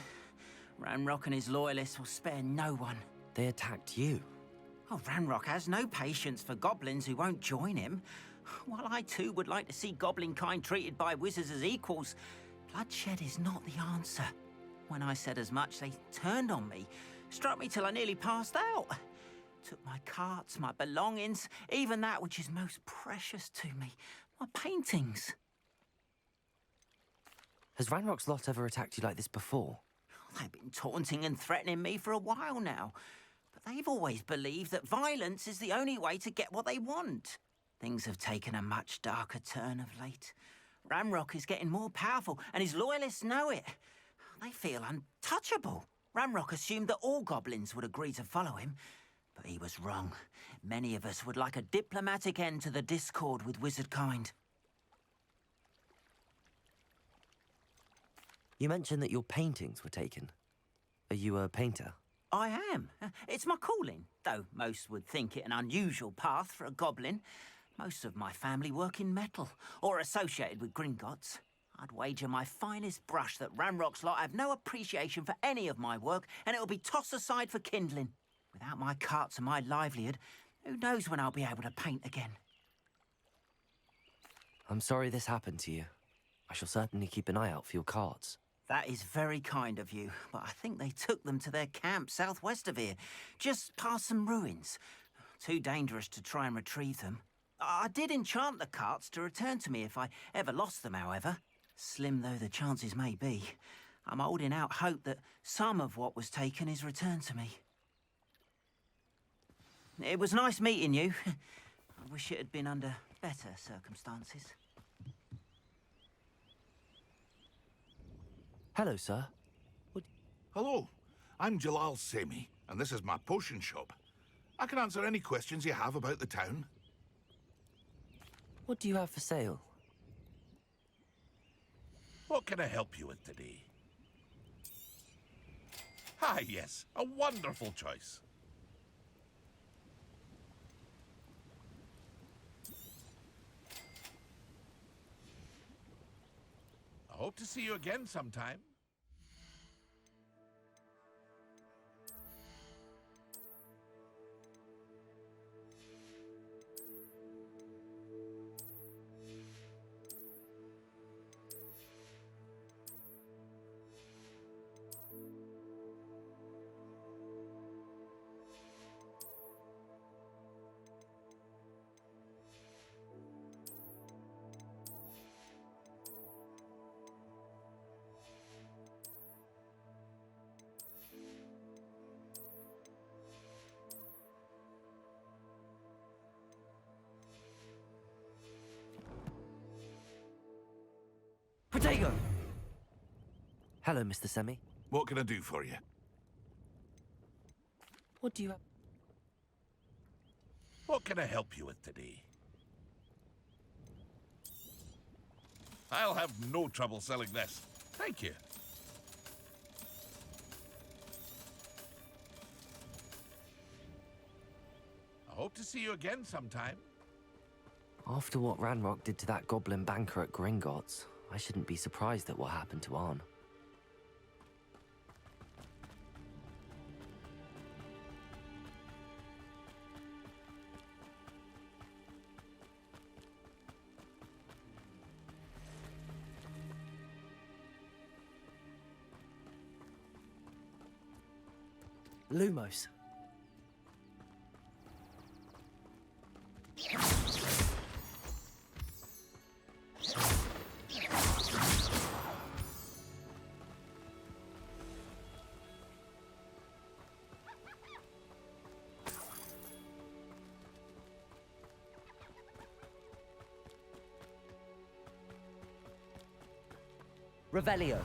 Ramrock and his loyalists will spare no one. They attacked you? Oh, Ramrock has no patience for goblins who won't join him. While I too would like to see goblin kind treated by wizards as equals, bloodshed is not the answer. When I said as much, they turned on me, struck me till I nearly passed out. Took my carts, my belongings, even that which is most precious to me, my paintings. Has Ranrock's lot ever attacked you like this before? They've been taunting and threatening me for a while now, but they've always believed that violence is the only way to get what they want. Things have taken a much darker turn of late. Ramrock is getting more powerful, and his loyalists know it. They feel untouchable. Ramrock assumed that all goblins would agree to follow him, but he was wrong. Many of us would like a diplomatic end to the discord with wizard kind. You mentioned that your paintings were taken. Are you a painter? I am. It's my calling, though most would think it an unusual path for a goblin. Most of my family work in metal, or associated with Gringotts. I'd wager my finest brush that Ramrock's lot have no appreciation for any of my work, and it'll be tossed aside for kindling. Without my carts and my livelihood, who knows when I'll be able to paint again? I'm sorry this happened to you. I shall certainly keep an eye out for your cards. That is very kind of you, but I think they took them to their camp southwest of here, just past some ruins. Too dangerous to try and retrieve them. I did enchant the carts to return to me if I ever lost them, however. Slim though the chances may be, I'm holding out hope that some of what was taken is returned to me. It was nice meeting you. I wish it had been under better circumstances. Hello, sir. Hello, I'm Jalal Semi, and this is my potion shop. I can answer any questions you have about the town. What do you have for sale? What can I help you with today? Ah, yes, a wonderful choice. I hope to see you again sometime. Potato! Hello, Mr. Semi. What can I do for you? What do you have? What can I help you with today? I'll have no trouble selling this. Thank you. I hope to see you again sometime. After what Ranrock did to that goblin banker at Gringotts, I shouldn't be surprised at what happened to Arn. Lumos. Revelio.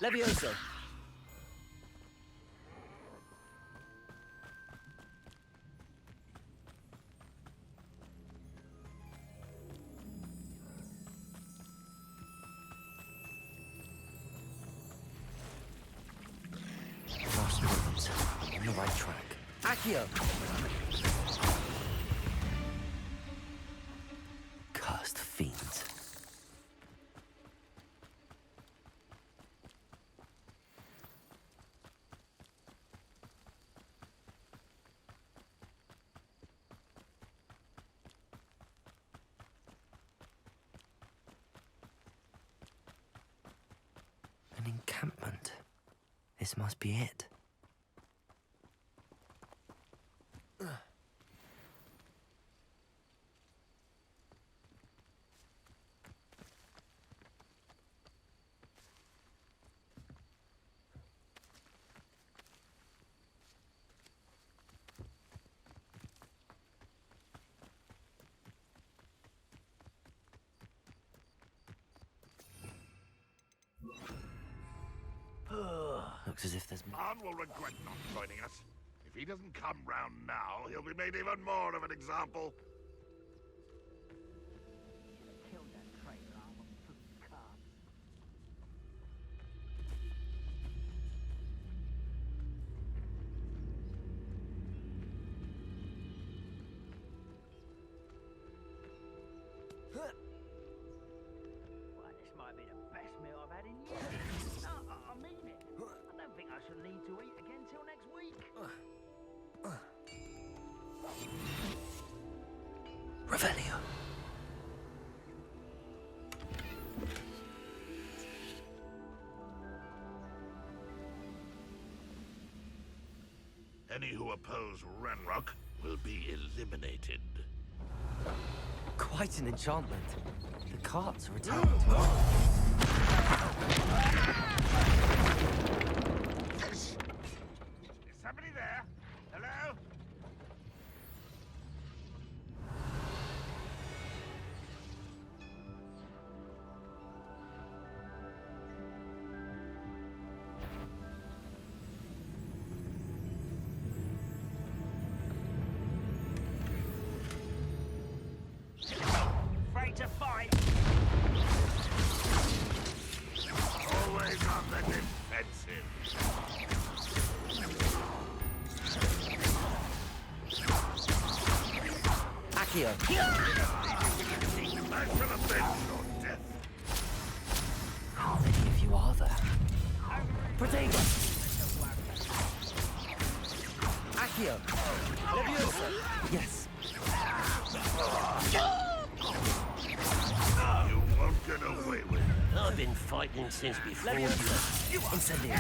Levioso. Last words. On the right track. Accio. Cursed fiends. An encampment. This must be it. Looks as if there's more. Arn will regret not joining us. If he doesn't come round now, he'll be made even more of an example. Well, this might be the best meal I've had in years. No, I mean it. shall need to eat again till next week. Revelio. Any who oppose Ranrock will be eliminated. Quite an enchantment. The carts are returned to Is somebody there? Hello? Afraid to fight. Always on the defensive. Accio. Back to the bench or death. How many of you are there? Protego. Accio. Leviosa. Yes. You won't get away with it. I've been fighting since before you. Incendio.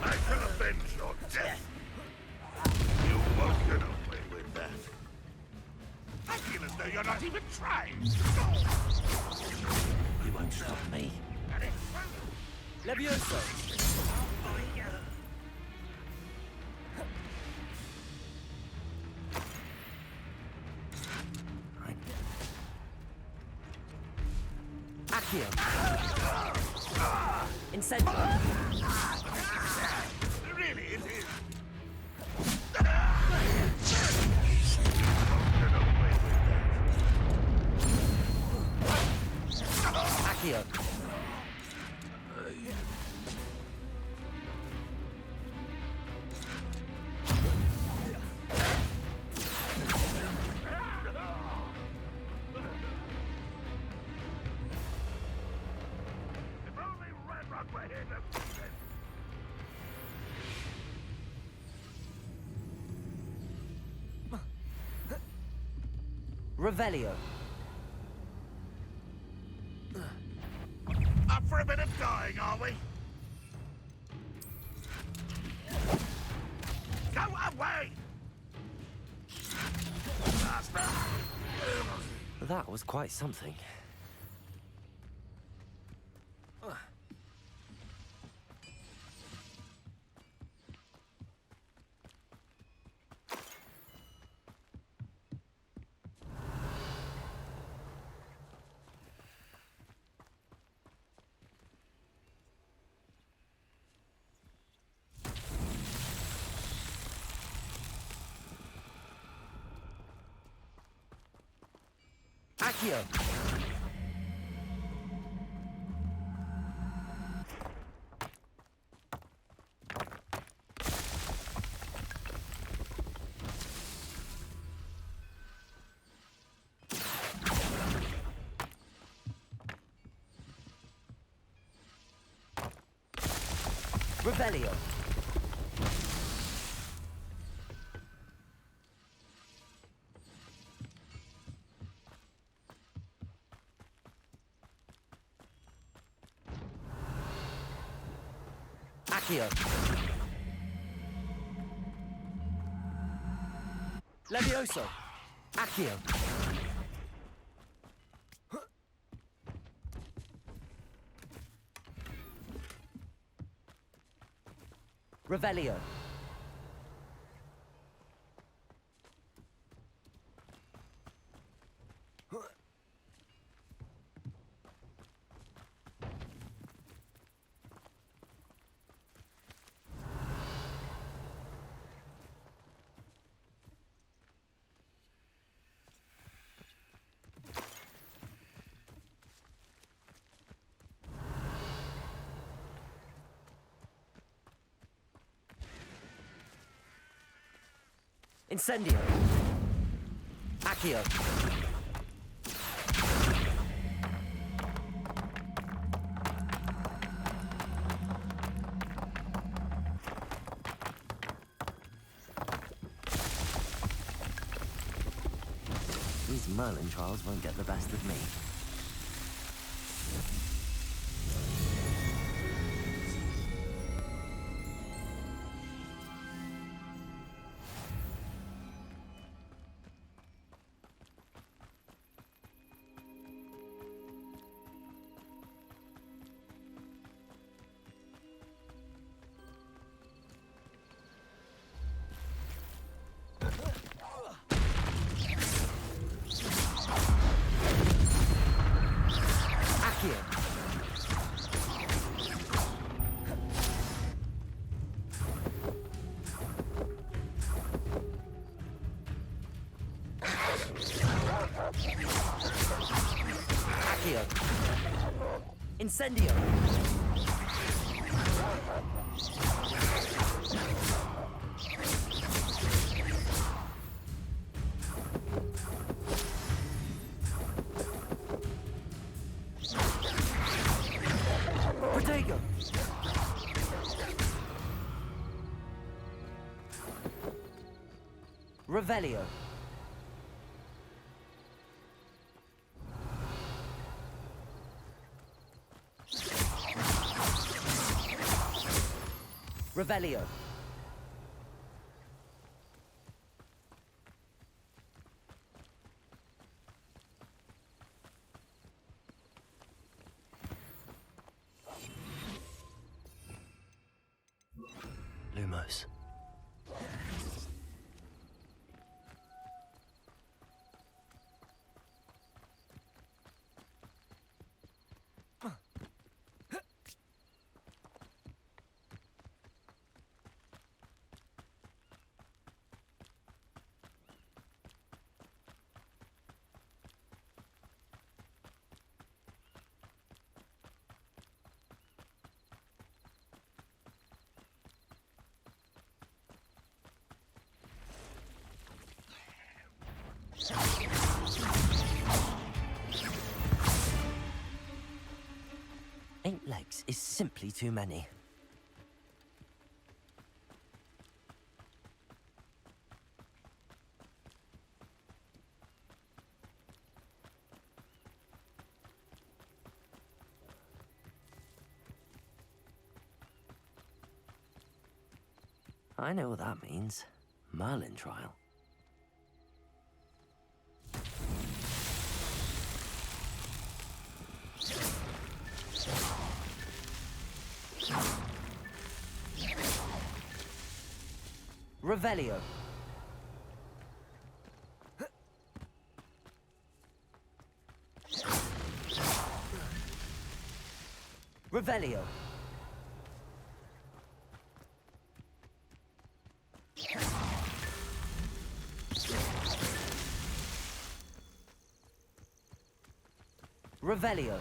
Back to the bench or death. You won't get away with that. I feel as though you're not even trying. You won't stop me. Levioso. Accio. Incendio. Really, it is. Accio. If only Ranrock were here to fix it. Revelio. Up for a bit of dying, are we? Go away! That was quite something. Accio. Revelio. Accio. Levioso. Accio. Revelio. Incendio. Accio. These Merlin trials won't get the best of me. Incendio! Protego! Revelio! Revelio. Lumos. Eight legs is simply too many. I know what that means. Merlin trial. Revelio. Revelio. Revelio.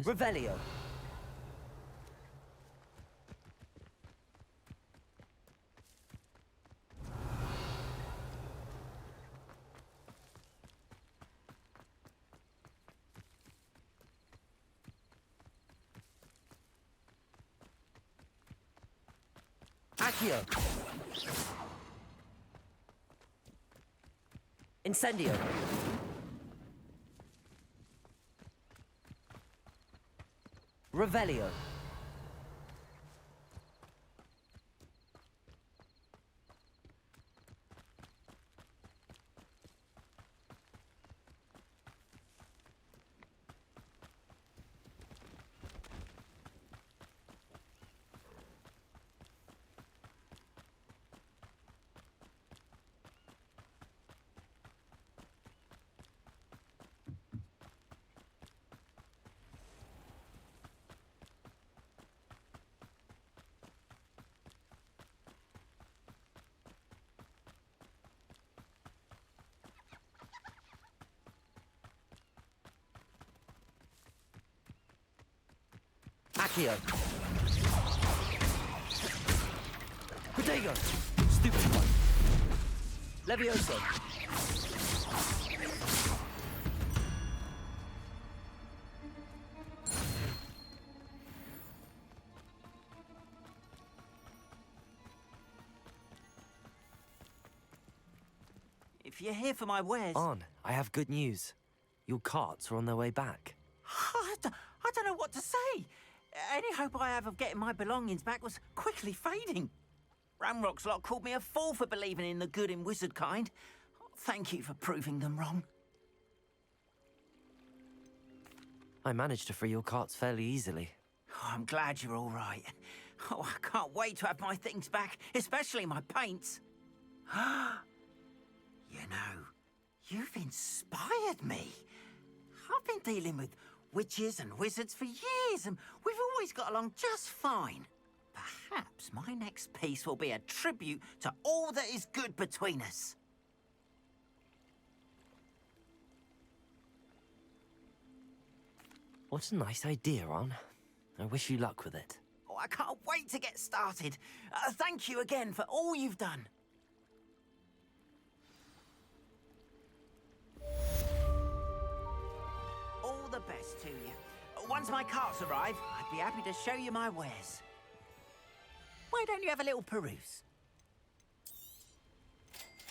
Revelio. Accio. Incendio. Revelio. Accio. Protego. Stupid one. Levioso. If you're here for my wares... On, I have good news. Your carts are on their way back. I don't know what to say. Any hope I have of getting my belongings back was quickly fading. Ramrock's lot called me a fool for believing in the good in wizard kind. Thank you for proving them wrong. I managed to free your carts fairly easily. Oh, I'm glad you're all right. Oh, I can't wait to have my things back, especially my paints. You know, you've inspired me. I've been dealing with witches and wizards for years, and we've always got along just fine. Perhaps my next piece will be a tribute to all that is good between us. What a nice idea, Ron. I wish you luck with it. Oh, I can't wait to get started. Thank you again for all you've done. All the best to you. Once my carts arrive, I'd be happy to show you my wares. Why don't you have a little peruse?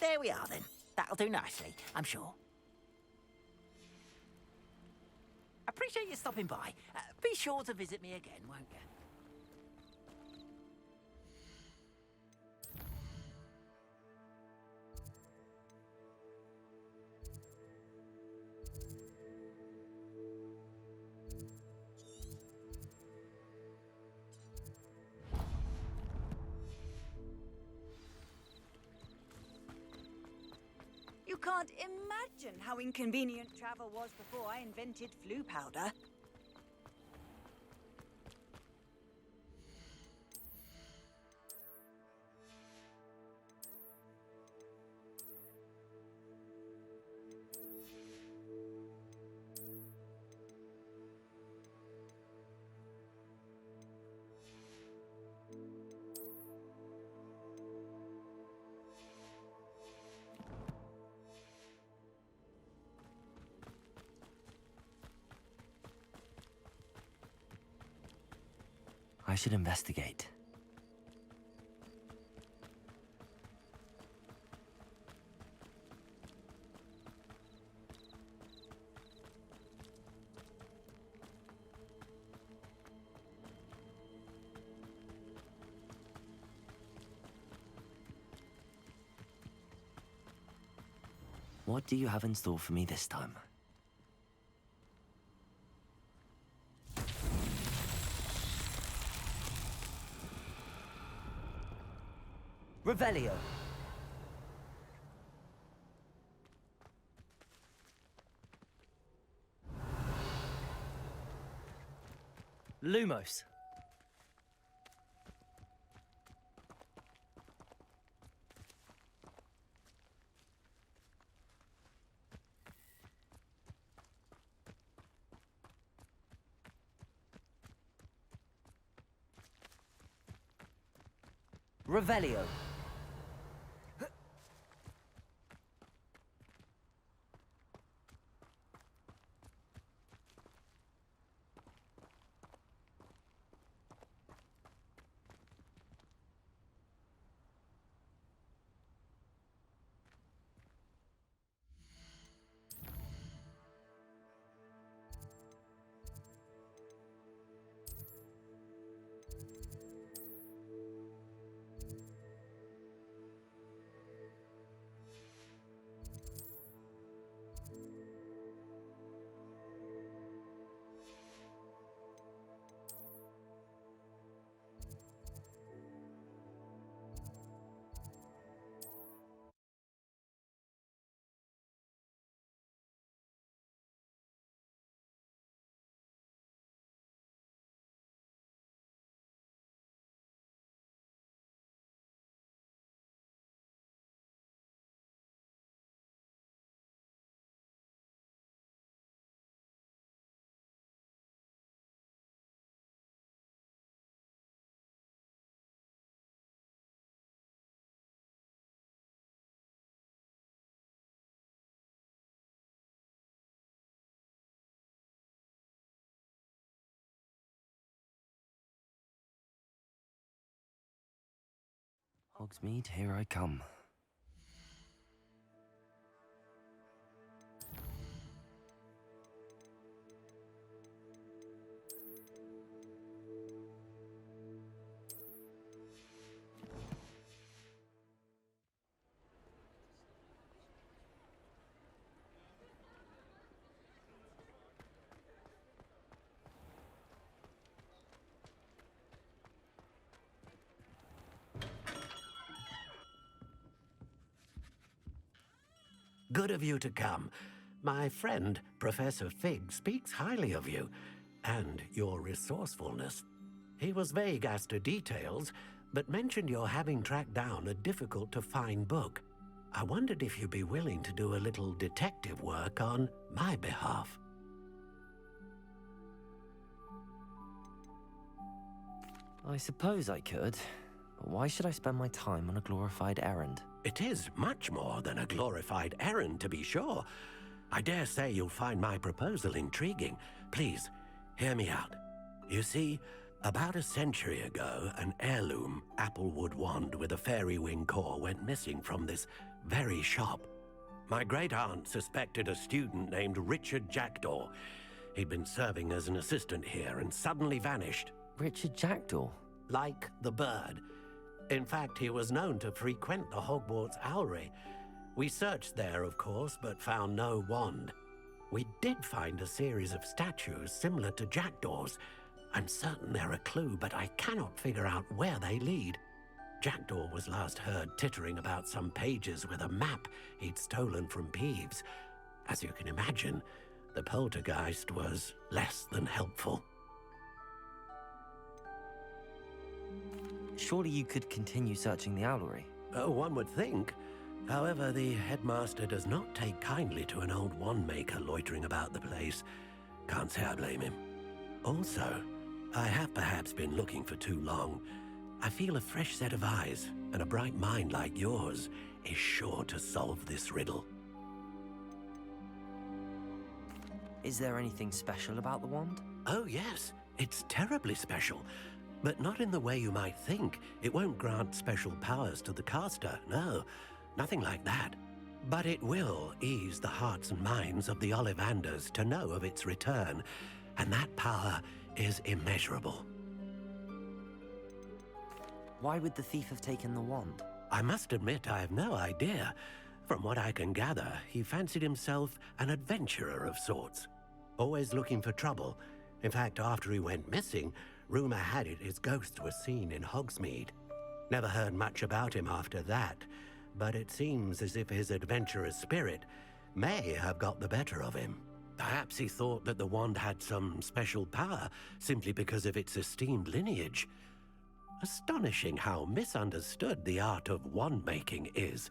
There we are, then. That'll do nicely, I'm sure. Appreciate you stopping by. Be sure to visit me again, won't you? You can't imagine how inconvenient travel was before I invented flu powder. I should investigate. What do you have in store for me this time? Revelio. Lumos. Revelio. Hogsmeade, here I come. Good of you to come. My friend, Professor Fig, speaks highly of you and your resourcefulness. He was vague as to details, but mentioned your having tracked down a difficult-to-find book. I wondered if you'd be willing to do a little detective work on my behalf. I suppose I could, but why should I spend my time on a glorified errand? It is much more than a glorified errand, to be sure. I dare say you'll find my proposal intriguing. Please, hear me out. You see, about a century ago, an heirloom applewood wand with a fairy wing core went missing from this very shop. My great-aunt suspected a student named Richard Jackdaw. He'd been serving as an assistant here and suddenly vanished. Richard Jackdaw? Like the bird. In fact, he was known to frequent the Hogwarts Owlery. We searched there, of course, but found no wand. We did find a series of statues similar to Jackdaw's. I'm certain they're a clue, but I cannot figure out where they lead. Jackdaw was last heard tittering about some pages with a map he'd stolen from Peeves. As you can imagine, the poltergeist was less than helpful. Surely you could continue searching the Owlery. Oh, one would think. However, the headmaster does not take kindly to an old wand-maker loitering about the place. Can't say I blame him. Also, I have perhaps been looking for too long. I feel a fresh set of eyes, and a bright mind like yours is sure to solve this riddle. Is there anything special about the wand? Oh, yes. It's terribly special. But not in the way you might think. It won't grant special powers to the caster, no. Nothing like that. But it will ease the hearts and minds of the Ollivanders to know of its return, and that power is immeasurable. Why would the thief have taken the wand? I must admit I have no idea. From what I can gather, he fancied himself an adventurer of sorts. Always looking for trouble. In fact, after he went missing, rumor had it his ghost was seen in Hogsmeade. Never heard much about him after that, but it seems as if his adventurous spirit may have got the better of him. Perhaps he thought that the wand had some special power simply because of its esteemed lineage. Astonishing how misunderstood the art of wand-making is.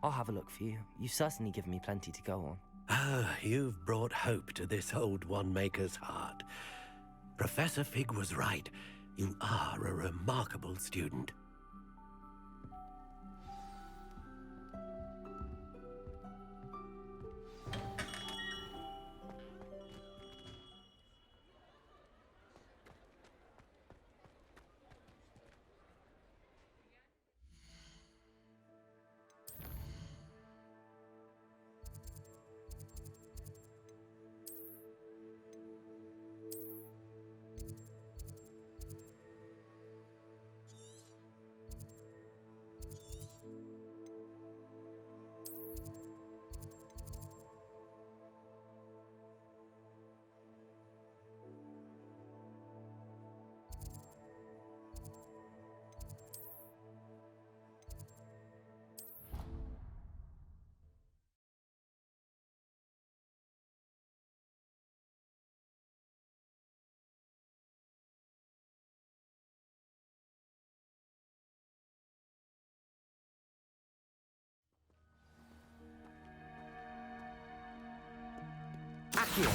I'll have a look for you. You've certainly given me plenty to go on. Ah, you've brought hope to this old wand-maker's heart. Professor Fig was right. You are a remarkable student. Accio!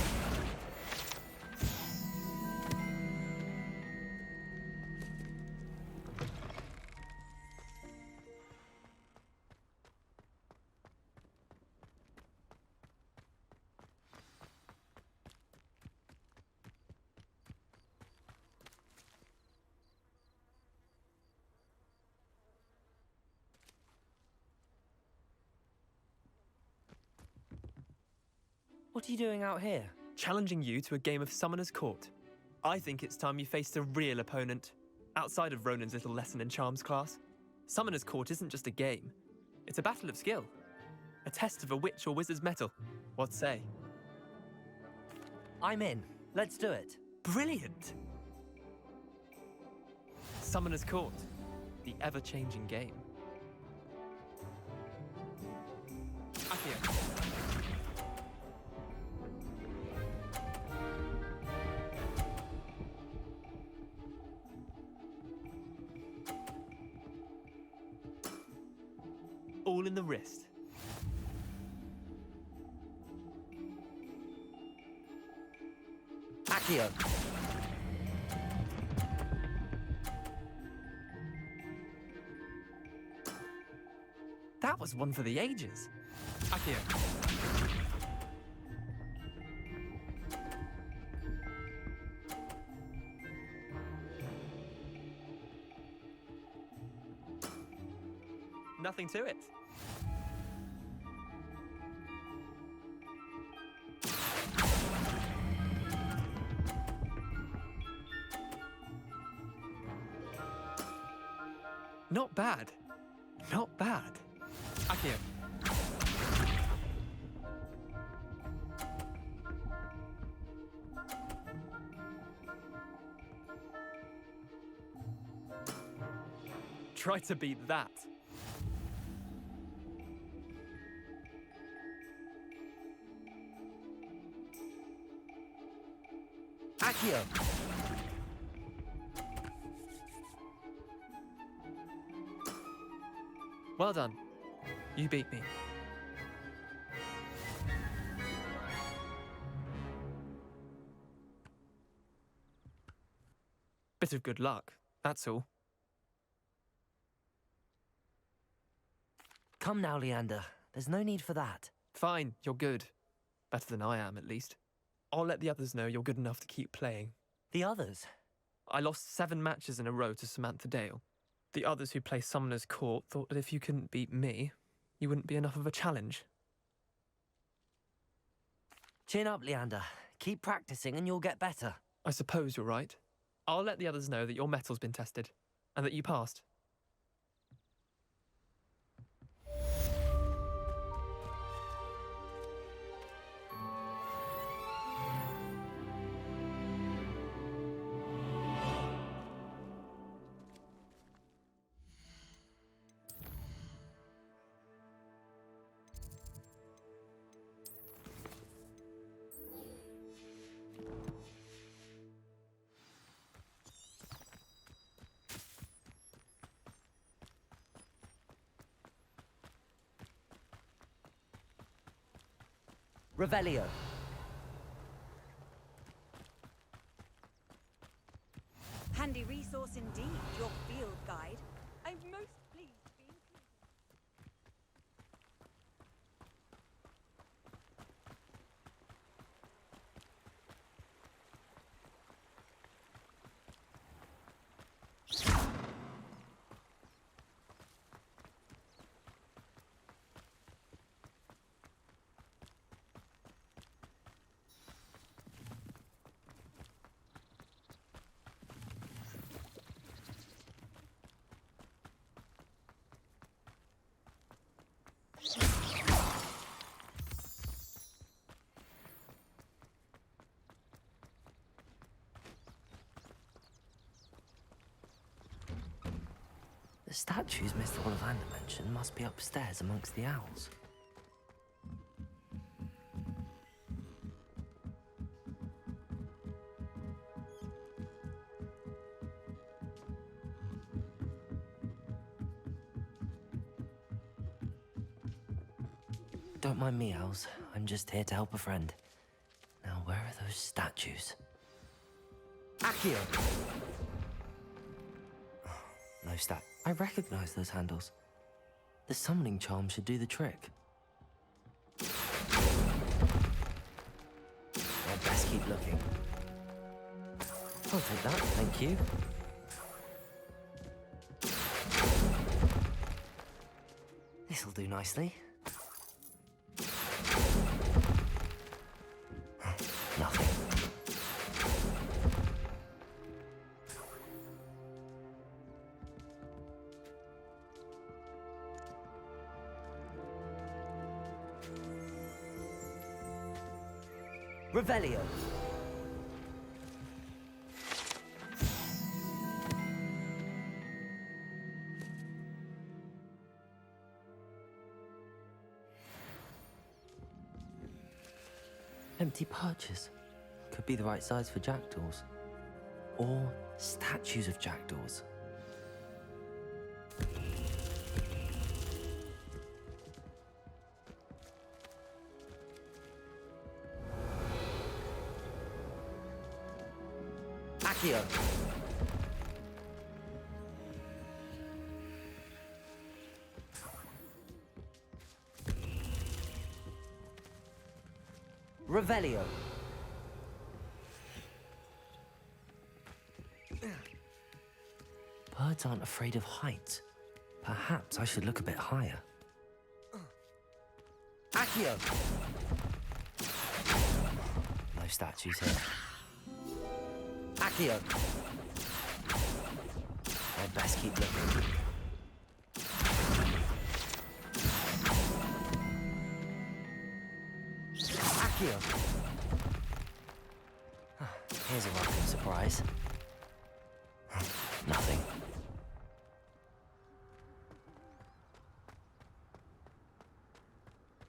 What are you doing out here? Challenging you to a game of Summoner's Court. I think it's time you faced a real opponent, outside of Ronan's little lesson in charms class. Summoner's Court isn't just a game. It's a battle of skill. A test of a witch or wizard's mettle. What say? I'm in. Let's do it. Brilliant! Summoner's Court. The ever-changing game. Accio. All in the wrist. Accio. That was one for the ages. Accio. Nothing to it. Not bad. Not bad. Accio. Try to beat that. Accio. Well done. You beat me. Bit of good luck, that's all. Come now, Leander. There's no need for that. Fine, you're good. Better than I am, at least. I'll let the others know you're good enough to keep playing. The others? I lost 7 matches in a row to Samantha Dale. The others who play Summoner's Court thought that if you couldn't beat me, you wouldn't be enough of a challenge. Chin up, Leander. Keep practicing and you'll get better. I suppose you're right. I'll let the others know that your metal's been tested, and that you passed. Revelio. Handy resource indeed, your field guide. I'm most pleased to be included. The statues Mr. Ollivander mentioned must be upstairs amongst the owls. Don't mind me, owls. I'm just here to help a friend. Now, where are those statues? Accio! No stat. I recognize those handles. The summoning charm should do the trick. I'd best keep looking. I'll take that, thank you. This'll do nicely. Revelio. Empty perches. Could be the right size for jackdaws. Or statues of jackdaws. Accio. Revelio. Birds aren't afraid of heights. Perhaps I should look a bit higher. Accio. No statues here. Accio. I'd best keep looking. Accio. Here's a welcome surprise. Nothing.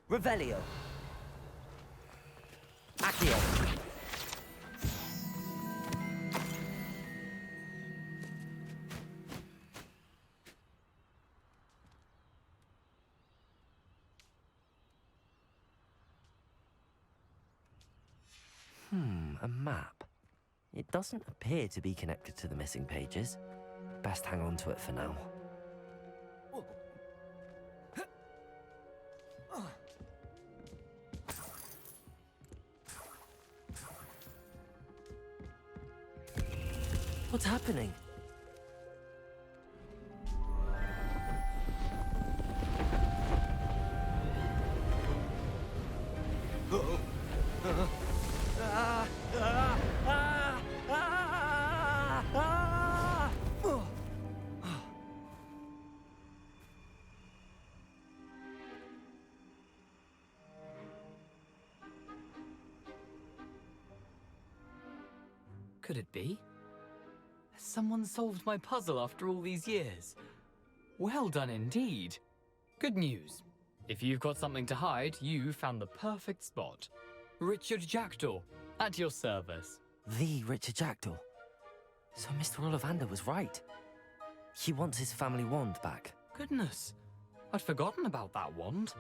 Revelio. Accio. A map. It doesn't appear to be connected to the missing pages. Best hang on to it for now. What's happening? Could it be? Has someone solved my puzzle after all these years? Well done indeed. Good news. If you've got something to hide, you found the perfect spot. Richard Jackdaw, at your service. The Richard Jackdaw. So Mr. Ollivander was right. He wants his family wand back. Goodness, I'd forgotten about that wand.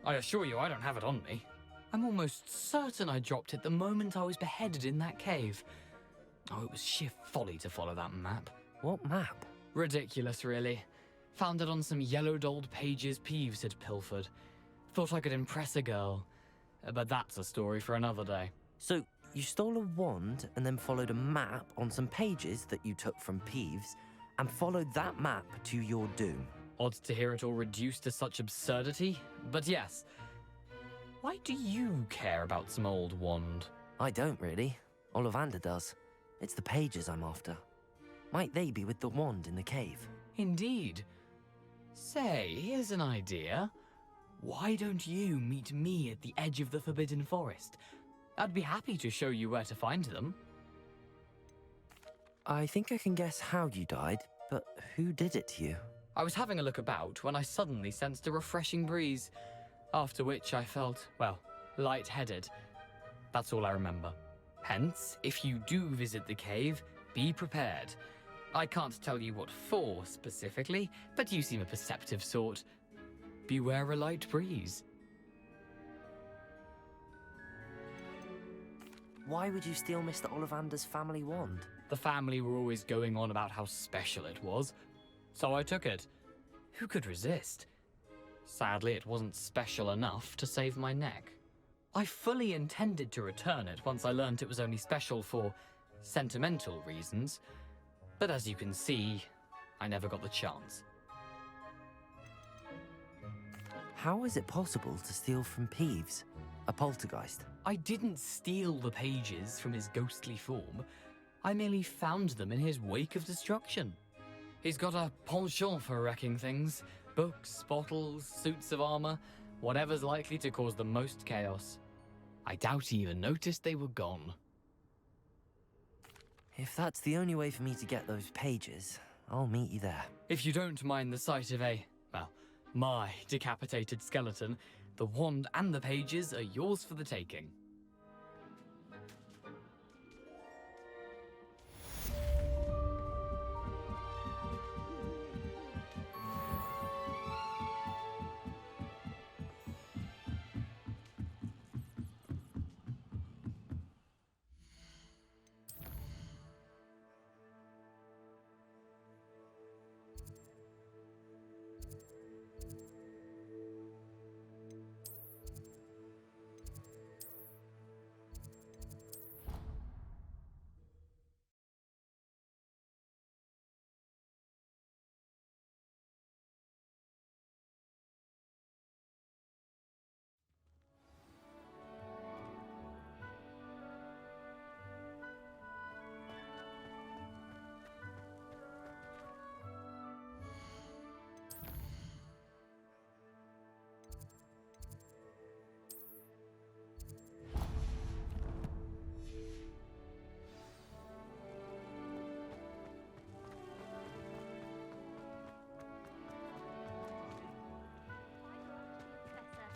I assure you I don't have it on me. I'm almost certain I dropped it the moment I was beheaded in that cave. Oh, it was sheer folly to follow that map. What map? Ridiculous, really. Found it on some yellowed old pages Peeves had pilfered. Thought I could impress a girl. But that's a story for another day. So, you stole a wand and then followed a map on some pages that you took from Peeves and followed that map to your doom. Odd to hear it all reduced to such absurdity, but yes. Why do you care about some old wand? I don't really. Ollivander does. It's the pages I'm after. Might they be with the wand in the cave? Indeed. Say, here's an idea. Why don't you meet me at the edge of the Forbidden Forest? I'd be happy to show you where to find them. I think I can guess how you died, but who did it to you? I was having a look about when I suddenly sensed a refreshing breeze, after which I felt, well, lightheaded. That's all I remember. Hence, if you do visit the cave, be prepared. I can't tell you what for specifically, but you seem a perceptive sort. Beware a light breeze. Why would you steal Mr. Ollivander's family wand? The family were always going on about how special it was, so I took it. Who could resist? Sadly, it wasn't special enough to save my neck. I fully intended to return it once I learned it was only special for sentimental reasons, but as you can see, I never got the chance. How is it possible to steal from Peeves, a poltergeist? I didn't steal the pages from his ghostly form. I merely found them in his wake of destruction. He's got a penchant for wrecking things. Books, bottles, suits of armor, whatever's likely to cause the most chaos. I doubt he even noticed they were gone. If that's the only way for me to get those pages, I'll meet you there. If you don't mind the sight of my decapitated skeleton, the wand and the pages are yours for the taking.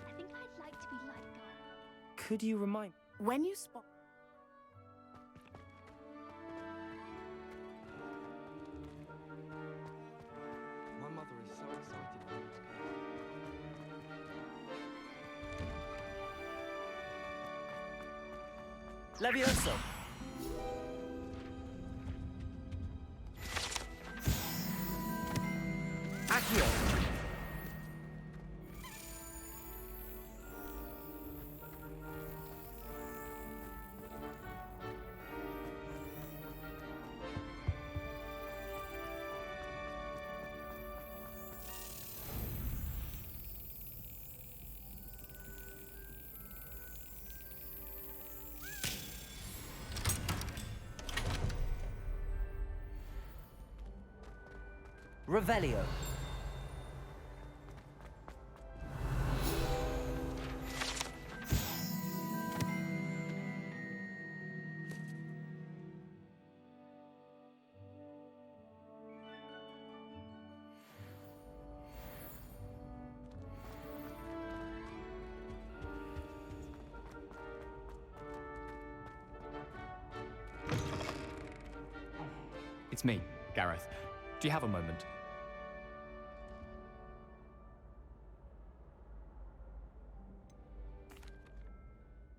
I think I'd like to be like God. Could you remind... When you spot... My mother is so excited for you to come. Levioso! Accio! Revelio. It's me, Gareth. Do you have a moment?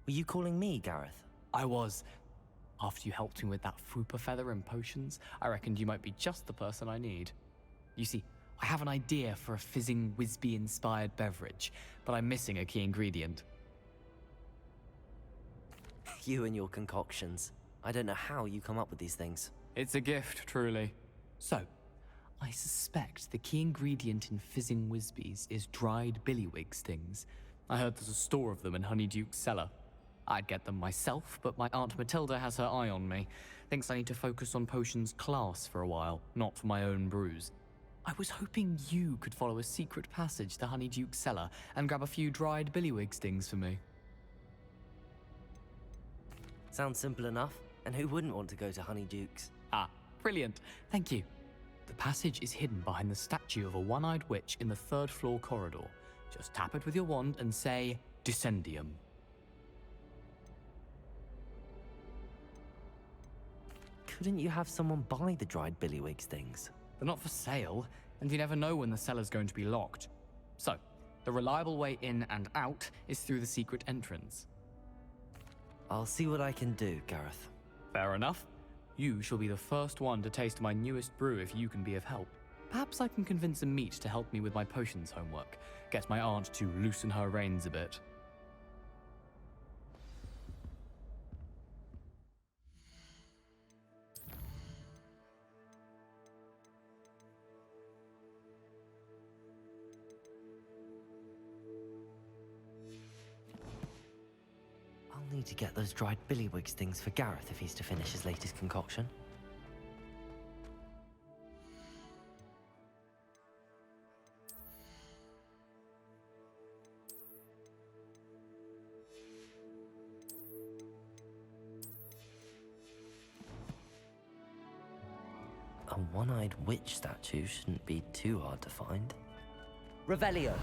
Were you calling me, Gareth? I was. After you helped me with that Fupa feather and potions, I reckoned you might be just the person I need. You see, I have an idea for a fizzing Whizbee-inspired beverage, but I'm missing a key ingredient. You and your concoctions. I don't know how you come up with these things. It's a gift, truly. So, I suspect the key ingredient in fizzing Whizbees is dried billywig stings. I heard there's a store of them in Honeyduke's cellar. I'd get them myself, but my Aunt Matilda has her eye on me. Thinks I need to focus on potions class for a while, not for my own brews. I was hoping you could follow a secret passage to Honeyduke's cellar and grab a few dried billywig stings for me. Sounds simple enough, and who wouldn't want to go to Honeyduke's? Ah, brilliant. Thank you. The passage is hidden behind the statue of a one-eyed witch in the third-floor corridor. Just tap it with your wand and say, Descendium. Couldn't you have someone buy the dried billywig stings? They're not for sale, and you never know when the cellar's going to be locked. So, the reliable way in and out is through the secret entrance. I'll see what I can do, Gareth. Fair enough. You shall be the first one to taste my newest brew if you can be of help. Perhaps I can convince a meat to help me with my potions homework. Get my aunt to loosen her reins a bit. I'll need to get those dried billywig stings for Gareth if he's to finish his latest concoction. A one-eyed witch statue shouldn't be too hard to find. Revelio.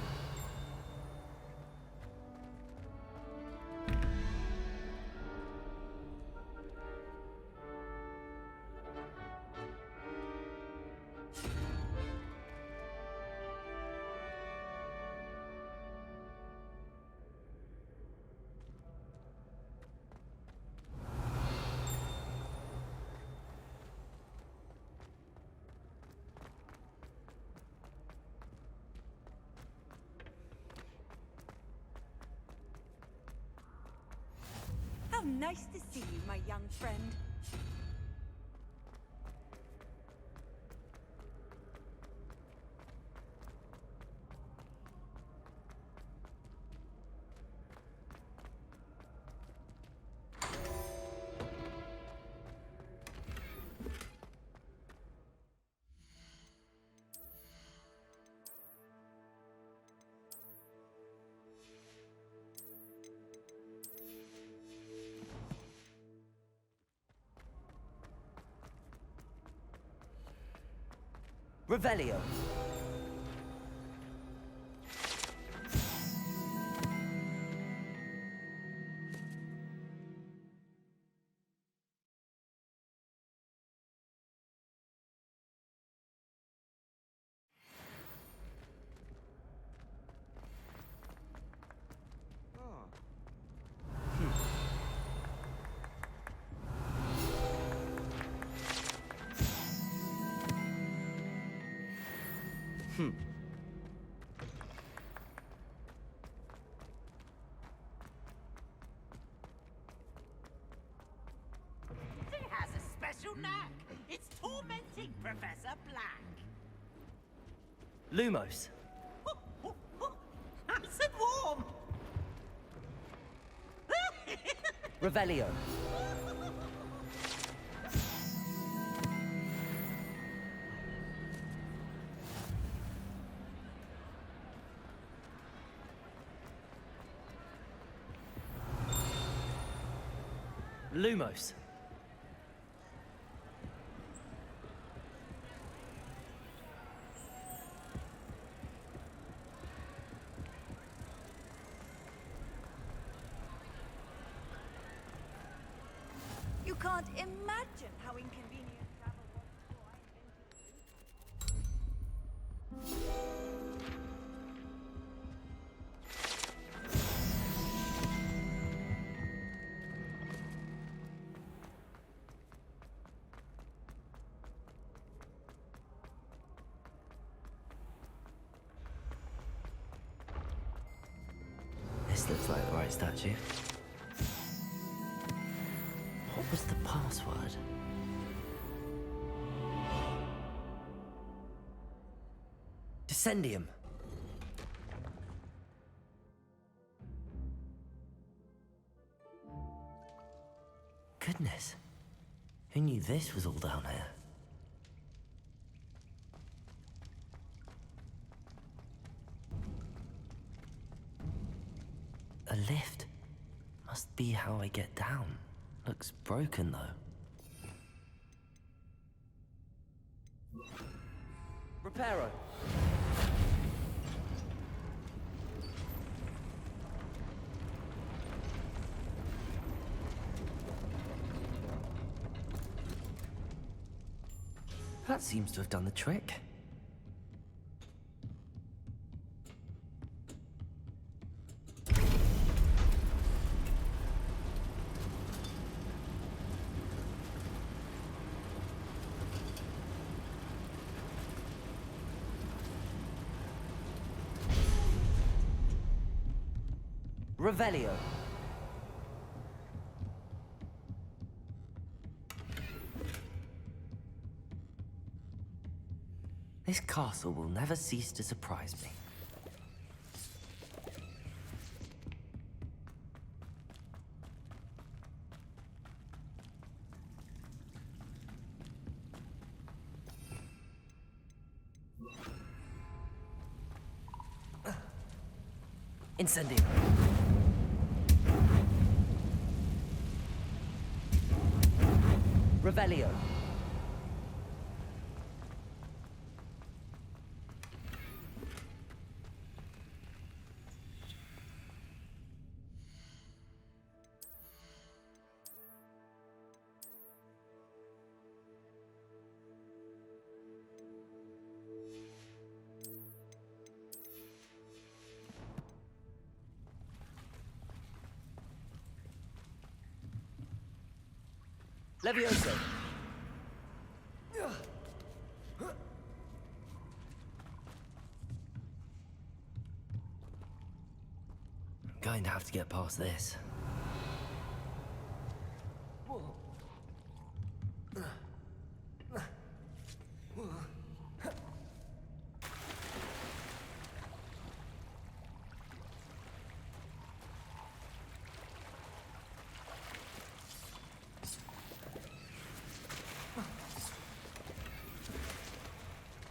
How nice to see you, my young friend. Revelio. He has a special knack. It's tormenting Professor Black. Lumos. Nice and warm. Revelio. Lumos. You can't imagine how inconvenient travel was before I invented it. This looks like the right statue. What was the password? Descendium. Goodness. Who knew this was all down here? A lift. Must be how I get down. Looks broken, though. Reparo. That seems to have done the trick. Revelio. This castle will never cease to surprise me. Incendium. Revelio. Levioso! I'm going to have to get past this.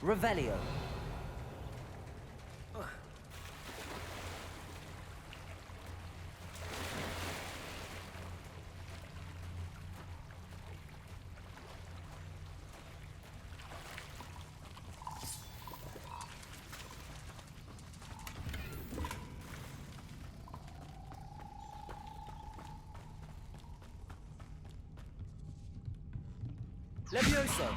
Revelio. Levioso.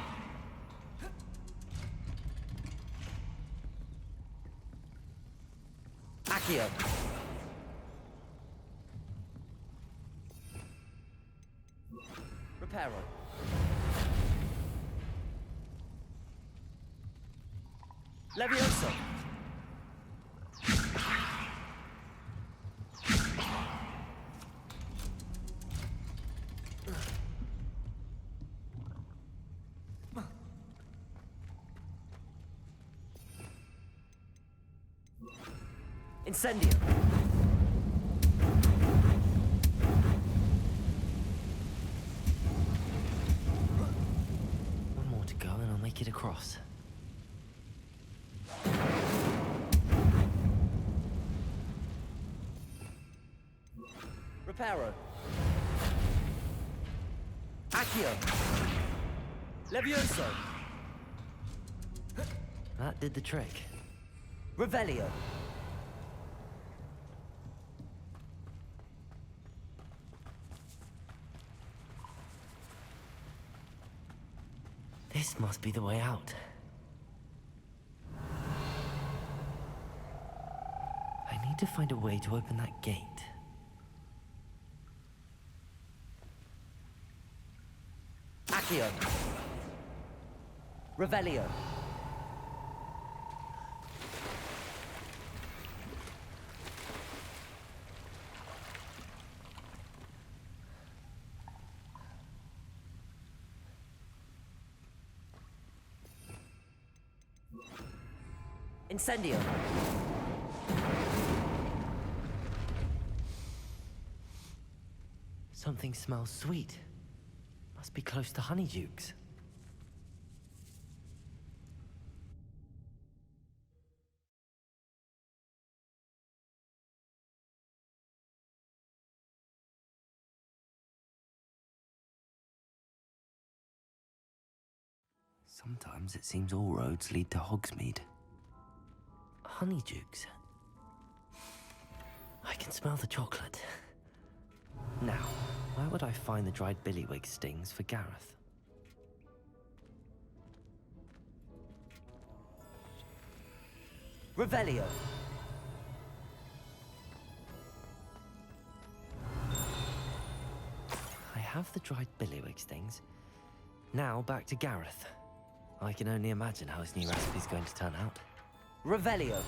Accio. Reparo. Levioso. Incendio. One more to go and I'll make it across. Reparo. Accio. Levioso. That did the trick. Revelio. This must be the way out. I need to find a way to open that gate. Accio. Revelio. Incendio. Something smells sweet. Must be close to Honeydukes. Sometimes it seems all roads lead to Hogsmeade. Honeydukes. I can smell the chocolate. Now, where would I find the dried billywig stings for Gareth? Revelio. I have the dried billywig stings. Now back to Gareth. I can only imagine how his new recipe's going to turn out. Revelio.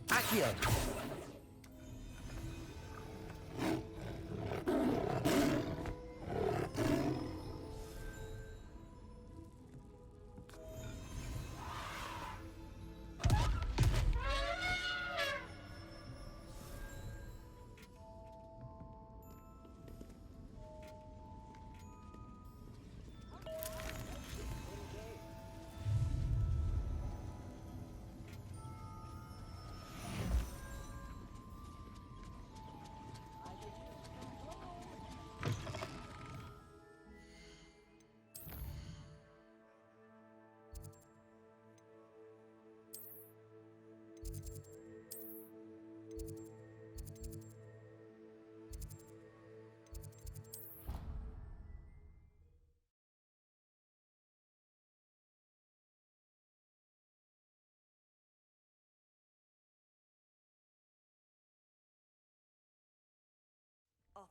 Accio.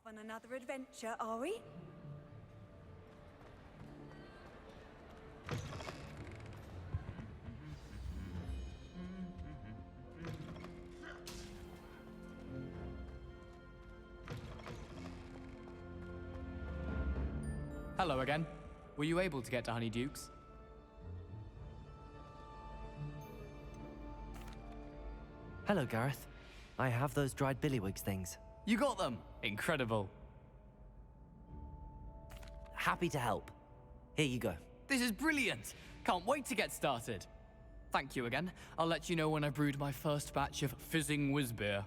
on another adventure, are we? Hello again. Were you able to get to Honeydukes? Hello, Gareth. I have those dried billywigs things. You got them! Incredible. Happy to help. Here you go. This is brilliant! Can't wait to get started. Thank you again. I'll let you know when I've brewed my first batch of fizzing whiz beer.